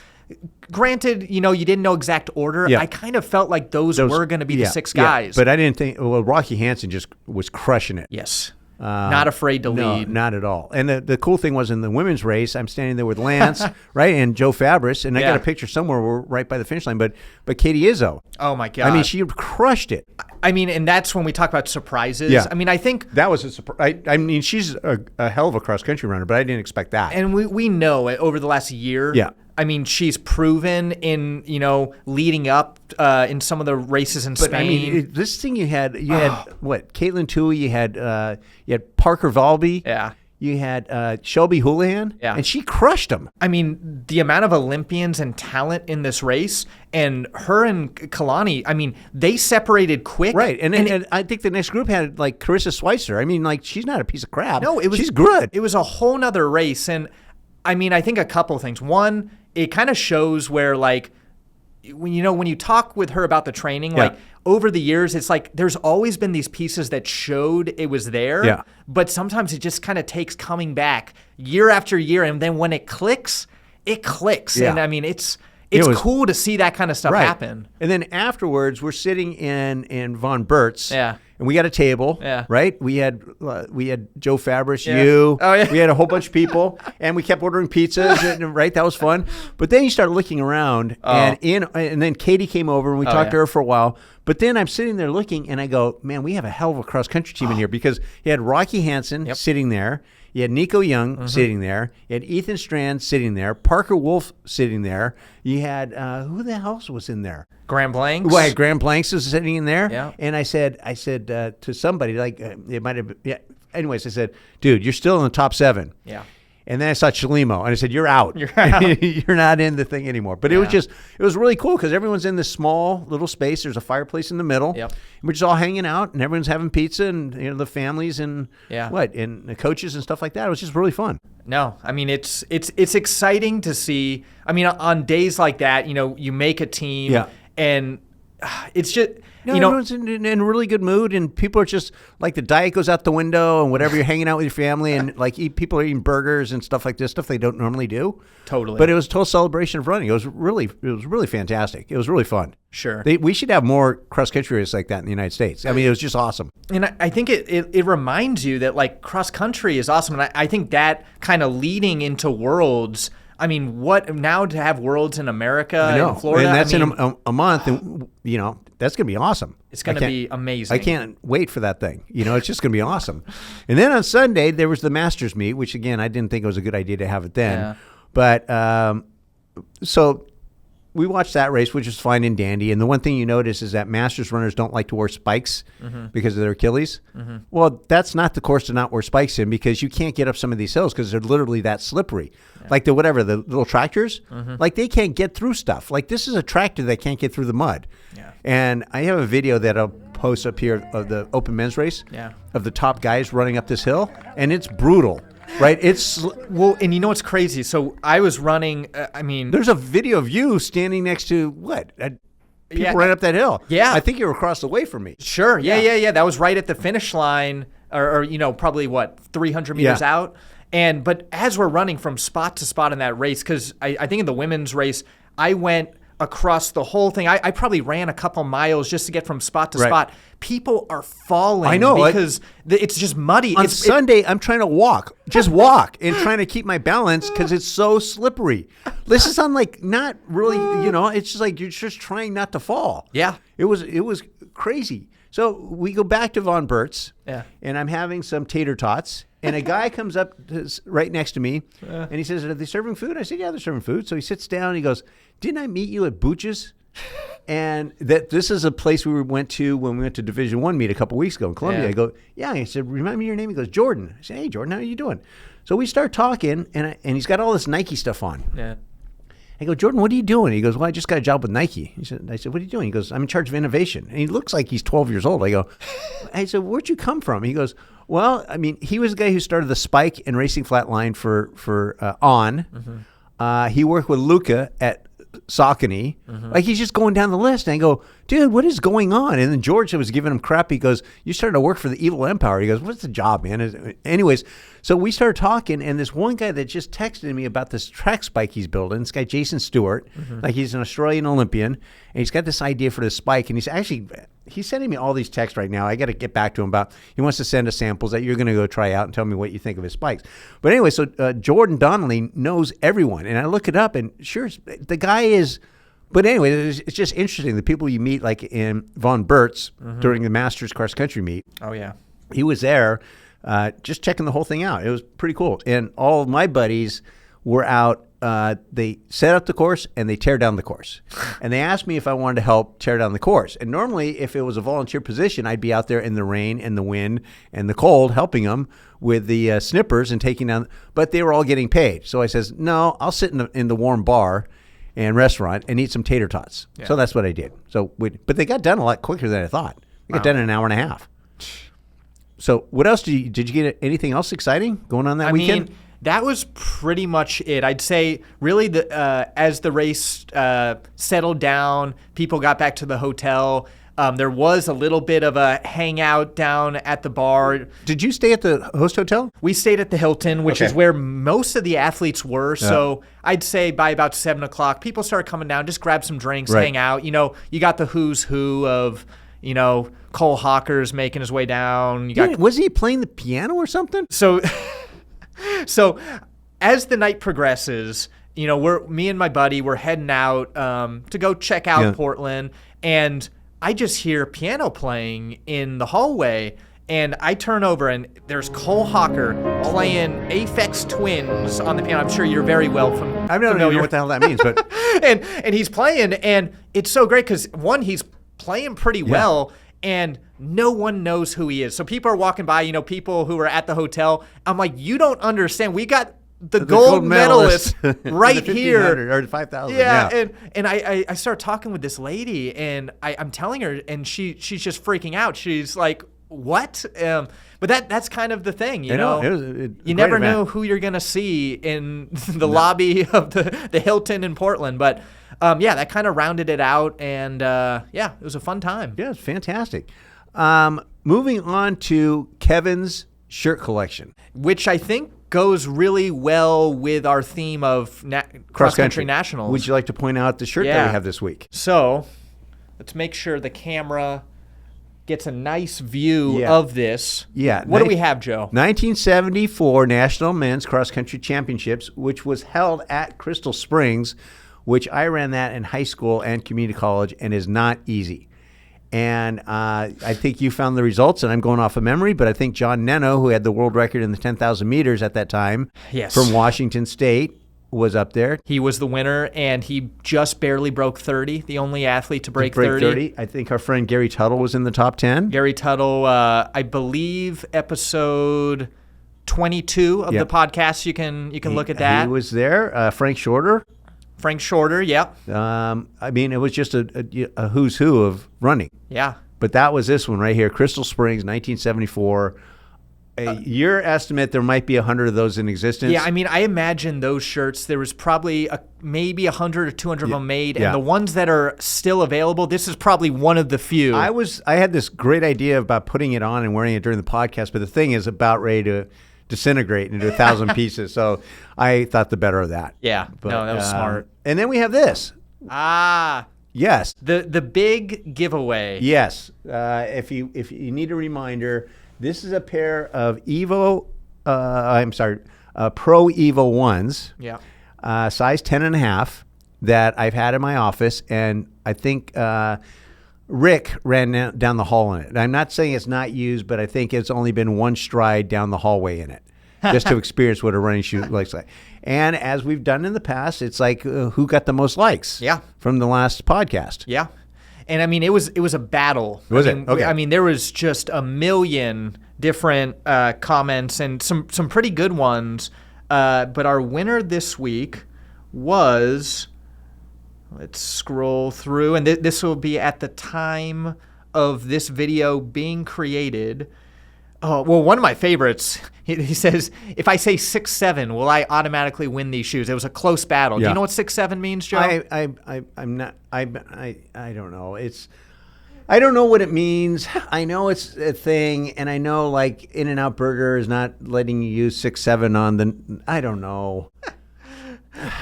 granted, you didn't know exact order. Yeah. I kind of felt like those were going to be the 6 guys. But I didn't think, Rocky Hansen just was crushing it. Yes. Not afraid to lead. Not at all. And the cool thing was in the women's race, I'm standing there with Lance, right, and Joe Fabris, and I got a picture somewhere. We're right by the finish line, but Katie Izzo. Oh my God! I mean, she crushed it. I mean, and that's when we talk about surprises. Yeah. I mean, I think that was a surprise. I mean, she's a hell of a cross country runner, but I didn't expect that. And we know it over the last year. Yeah. I mean, she's proven in, leading up in some of the races in Spain. But I mean, this thing you had what? Caitlin Tui, you had Parker Valby. Yeah. You had Shelby Houlihan, and she crushed them. I mean, the amount of Olympians and talent in this race, and her and Kalani, I mean, they separated quick. Right, and I think the next group had like Carissa Schweitzer. I mean, like she's not a piece of crap. No, she's good. It was a whole nother race, and I mean, I think a couple of things. One, it kind of shows where like when you talk with her about the training, like over the years, it's like there's always been these pieces that showed it was there. Yeah. But sometimes it just kind of takes coming back year after year, and then when it clicks, it clicks. Yeah. And I mean, it's cool to see that kind of stuff happen. And then afterwards, we're sitting in Von Bert's. Yeah. And we got a table, right? We had Joe Fabris, you. Oh, yeah. We had a whole bunch of people, and we kept ordering pizzas, and, right? That was fun. But then you start looking around, and then Katie came over, and we talked to her for a while. But then I'm sitting there looking, and I go, man, we have a hell of a cross-country team in here, because you had Rocky Hansen sitting there. You had Nico Young sitting there. You had Ethan Strand sitting there. Parker Wolf sitting there. You had, who the hell was in there? Graham Blanks. Well, Graham Blanks was sitting in there. Yeah. And I said to somebody, like, it might have been, anyways, I said, dude, you're still in the top 7. Yeah. And then I saw Chalimo, and I said, you're out. You're out. You're not in the thing anymore. But it was really cool because everyone's in this small little space. There's a fireplace in the middle. Yep. And we're just all hanging out, and everyone's having pizza, and the families and and the coaches and stuff like that. It was just really fun. No, I mean, it's exciting to see. I mean, on days like that, you make a team, and it's just... everyone's in a really good mood, and people are just like the diet goes out the window, and whatever, you're hanging out with your family, and like people are eating burgers and stuff like this, stuff they don't normally do. Totally. But it was a total celebration of running. It was really fantastic. It was really fun. Sure. We should have more cross country races like that in the United States. I mean, it was just awesome. And I think it reminds you that like cross country is awesome, and I think that kind of leading into Worlds. I mean, what now to have Worlds in America and Florida? And that's in a month, and that's going to be awesome. It's going to be amazing. I can't wait for that thing. It's just going to be awesome. And then on Sunday, there was the Masters meet, which, again, I didn't think it was a good idea to have it then. Yeah. But so we watched that race, which was fine and dandy. And the one thing you notice is that Masters runners don't like to wear spikes because of their Achilles. Mm-hmm. Well, that's not the course to not wear spikes in, because you can't get up some of these hills because they're literally that slippery. Yeah. Like the little tractors, like they can't get through stuff. Like this is a tractor that can't get through the mud. Yeah. And I have a video that I'll post up here of the open men's race of the top guys running up this hill, and it's brutal. Right, and you know what's crazy? So I was running. There's a video of you standing next to people right up that hill. Yeah, I think you were across the way from me. Sure. Yeah. That was right at the finish line, or probably 300 meters out. But as we're running from spot to spot in that race, because I think in the women's race, I went across the whole thing. I probably ran a couple miles just to get from spot to spot. People are falling. I know, because it's just muddy. On Sunday, I'm trying to walk, and trying to keep my balance because it's so slippery. This is on not really, it's just like you're just trying not to fall. Yeah. It was crazy. So we go back to Von Bert's, and I'm having some tater tots. And a guy comes up right next to me, and he says, "Are they serving food?" I said, "Yeah, they're serving food." So he sits down, and he goes, "Didn't I meet you at Booch's?" And that this is a place we went to when we went to Division I meet a couple weeks ago in Columbia. Yeah. I go, "Yeah." He said, "Remind me your name." He goes, "Jordan." I said, "Hey, Jordan, how are you doing?" So we start talking, and he's got all this Nike stuff on. Yeah. I go, "Jordan, what are you doing?" He goes, "Well, I just got a job with Nike." I said, "What are you doing?" He goes, "I'm in charge of innovation." And he looks like he's 12 years old. I said, "Where'd you come from?" He goes, "Well, I mean, he was the guy who started the Spike and Racing Flatline for On. Mm-hmm. He worked with Luca at Saucony." Mm-hmm. Like, he's just going down the list. And I go, "Dude, what is going on?" And then George was giving him crap. He goes, "You started to work for the Evil Empire." He goes, "What's the job, man?" Anyways, so we started talking, and this one guy that just texted me about this track spike he's building, this guy Jason Stewart, like he's an Australian Olympian, and he's got this idea for this spike, and he's actually he's sending me all these texts right now. I got to get back to him about, he wants to send us samples that you're going to go try out and tell me what you think of his spikes. But anyway, so Jordan Donnelly knows everyone. And I look it up and sure, the guy is, but anyway, it's just interesting. The people you meet like in Von Bert's during the Masters cross country meet. Oh yeah. He was there just checking the whole thing out. It was pretty cool. And all of my buddies were out. They set up the course and they tear down the course. And they asked me if I wanted to help tear down the course. And normally, if it was a volunteer position, I'd be out there in the rain and the wind and the cold helping them with the snippers and taking down. But they were all getting paid. So I says, no, I'll sit in the warm bar and restaurant and eat some tater tots. Yeah. So that's what I did. But they got done a lot quicker than I thought. They got done in an hour and a half. So what else did you get? Anything else exciting going on that weekend? Mean, that was pretty much it. I'd say really as the race settled down, people got back to the hotel. There was a little bit of a hangout down at the bar. Did you stay at the host hotel? We stayed at the Hilton, which is where most of the athletes were. Yeah. So I'd say by about 7 o'clock, people started coming down, just grab some drinks, hang out. You know, you got the who's who of, you know, Cole Hawker's making his way down. Was he playing the piano or something? So as the night progresses, you know, me and my buddy, we're heading out to go check out Portland, and I just hear piano playing in the hallway, and I turn over, and there's Cole Hawker playing Aphex Twins on the piano. I'm sure you're very well familiar. I don't know what the hell that means, but and he's playing, and it's so great because one, he's playing pretty well, and no one knows who he is. So people are walking by, you know, people who are at the hotel. I'm like, you don't understand. We got the gold medalist right here. Or 5,000. Yeah. And I start talking with this lady, and I'm telling her, and she's just freaking out. She's like, what? But that's kind of the thing, you know. You never know who you're going to see in the lobby of the Hilton in Portland. But that kind of rounded it out, and it was a fun time. Yeah, it's fantastic. Moving on to Kevin's shirt collection, which I think goes really well with our theme of cross-country nationals. Would you like to point out the shirt that we have this week? So let's make sure the camera gets a nice view of this. Yeah. What do we have, Joe? 1974 National Men's Cross Country Championships, which was held at Crystal Springs, which I ran that in high school and community college, and is not easy. And I think you found the results, and I'm going off of memory, but I think John Neno, who had the world record in the 10,000 meters at that time from Washington State, was up there. He was the winner, and he just barely broke 30, the only athlete to break 30. I think our friend Gary Tuttle was in the top 10. Gary Tuttle, I believe episode 22 of the podcast, you can look at that. He was there. Frank Shorter, I mean, it was just a who's who of running. Yeah. But that was this one right here, Crystal Springs, 1974. Your estimate, there might be 100 of those in existence. Yeah, I mean, I imagine those shirts, there was probably maybe 100 or 200 of them made, and the ones that are still available, this is probably one of the few. I had this great idea about putting it on and wearing it during the podcast, but the thing is about ready to disintegrate into 1,000 pieces. So I thought the better of that. Yeah, but, no, that was smart. And then we have this. Yes. The big giveaway. Yes. If you need a reminder, this is a pair of Pro Evo 1s. Yeah. Size 10.5 that I've had in my office, and I think Rick ran down the hall in it. And I'm not saying it's not used, but I think it's only been one stride down the hallway in it, just to experience what a running shoe looks like. And as we've done in the past, it's like who got the most likes from the last podcast. Yeah. And I mean, it was a battle. Was it? Okay. I mean, there was just a million different comments and some pretty good ones. But our winner this week was, let's scroll through, and this will be at the time of this video being created. Oh, well, one of my favorites, he says, if I say 6'7", will I automatically win these shoes? It was a close battle. Do you know what 6'7" means, Joe? I'm not, I don't know. I don't know what it means. I know it's a thing, and I know like In-N-Out Burger is not letting you use 6'7" on the, I don't know.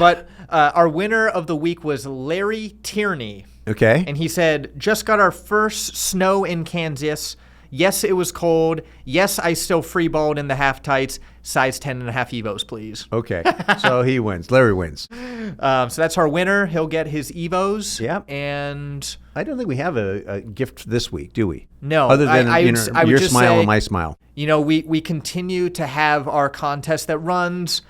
But our winner of the week was Larry Tierney. Okay. And he said, just got our first snow in Kansas. Yes, it was cold. Yes, I still freeballed in the half tights. Size 10.5 Evos, please. Okay. So he wins. Larry wins. So that's our winner. He'll get his Evos. Yep. And I don't think we have a gift this week, do we? no. Other than I would your just smile say, and my smile. we continue to have our contest that runs,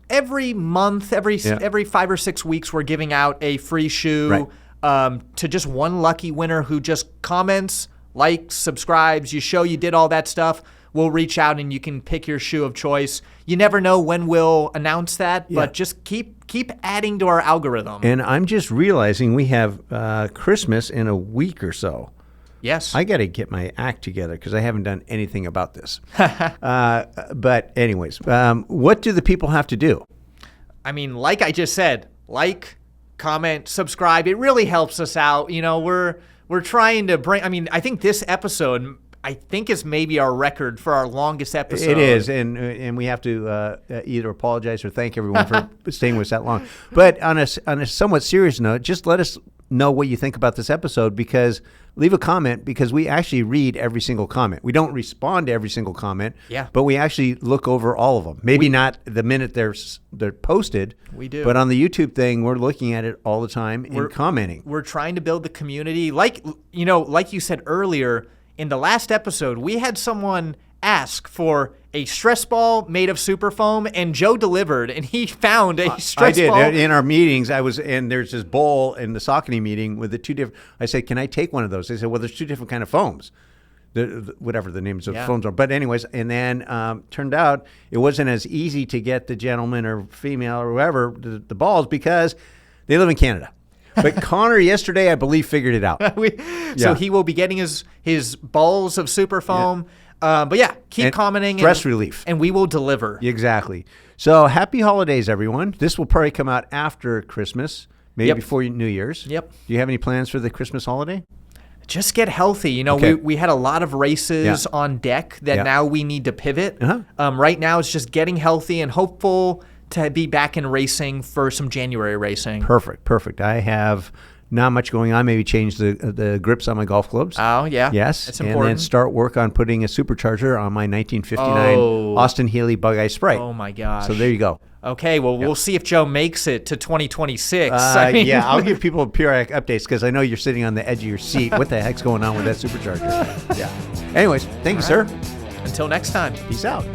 every month, every 5 or 6 weeks, we're giving out a free shoe to just one lucky winner who just comments, likes, subscribes. You show you did all that stuff. We'll reach out and you can pick your shoe of choice. You never know when we'll announce that, but just keep adding to our algorithm. And I'm just realizing we have Christmas in a week or so. Yes. I got to get my act together because I haven't done anything about this. But anyways, what do the people have to do? I mean, like I just said, like, comment, subscribe. It really helps us out. We're trying to bring, I think this episode, is maybe our record for our longest episode. It is, and we have to either apologize or thank everyone for staying with us that long. But on a somewhat serious note, just let us know what you think about this episode, because leave a comment, because we actually read every single comment. We don't respond to every single comment, but we actually look over all of them. Maybe not the minute they're posted. We do. But on the YouTube thing, we're looking at it all the time and commenting. We're trying to build the community. Like you said earlier, in the last episode, we had someone ask for a stress ball made of super foam, and Joe delivered, and he found a stress ball. I did. In our meetings, and there's this bowl in the Saucony meeting with the two different. I said, "Can I take one of those?" They said, "Well, there's two different kind of foams." Whatever the names of foams are. But anyways, and then turned out it wasn't as easy to get the gentleman or female or whoever the balls, because they live in Canada. But Connor yesterday, I believe, figured it out. So he will be getting his balls of super foam. But keep commenting. Stress relief. And we will deliver. Exactly. So happy holidays, everyone. This will probably come out after Christmas, maybe before New Year's. Yep. Do you have any plans for the Christmas holiday? Just get healthy. We had a lot of races on deck that now we need to pivot. Right now, it's just getting healthy and hopeful to be back in racing for some January racing. Perfect. I have not much going on. Maybe change the grips on my golf clubs. Oh, yeah. Yes. That's important. And then start work on putting a supercharger on my 1959 Austin Healey Bug-Eye Sprite. Oh, my gosh. So there you go. Okay, well, we'll see if Joe makes it to 2026. I'll give people periodic updates, because I know you're sitting on the edge of your seat. What the heck's going on with that supercharger? Anyways, thank you, sir. Until next time. Peace out.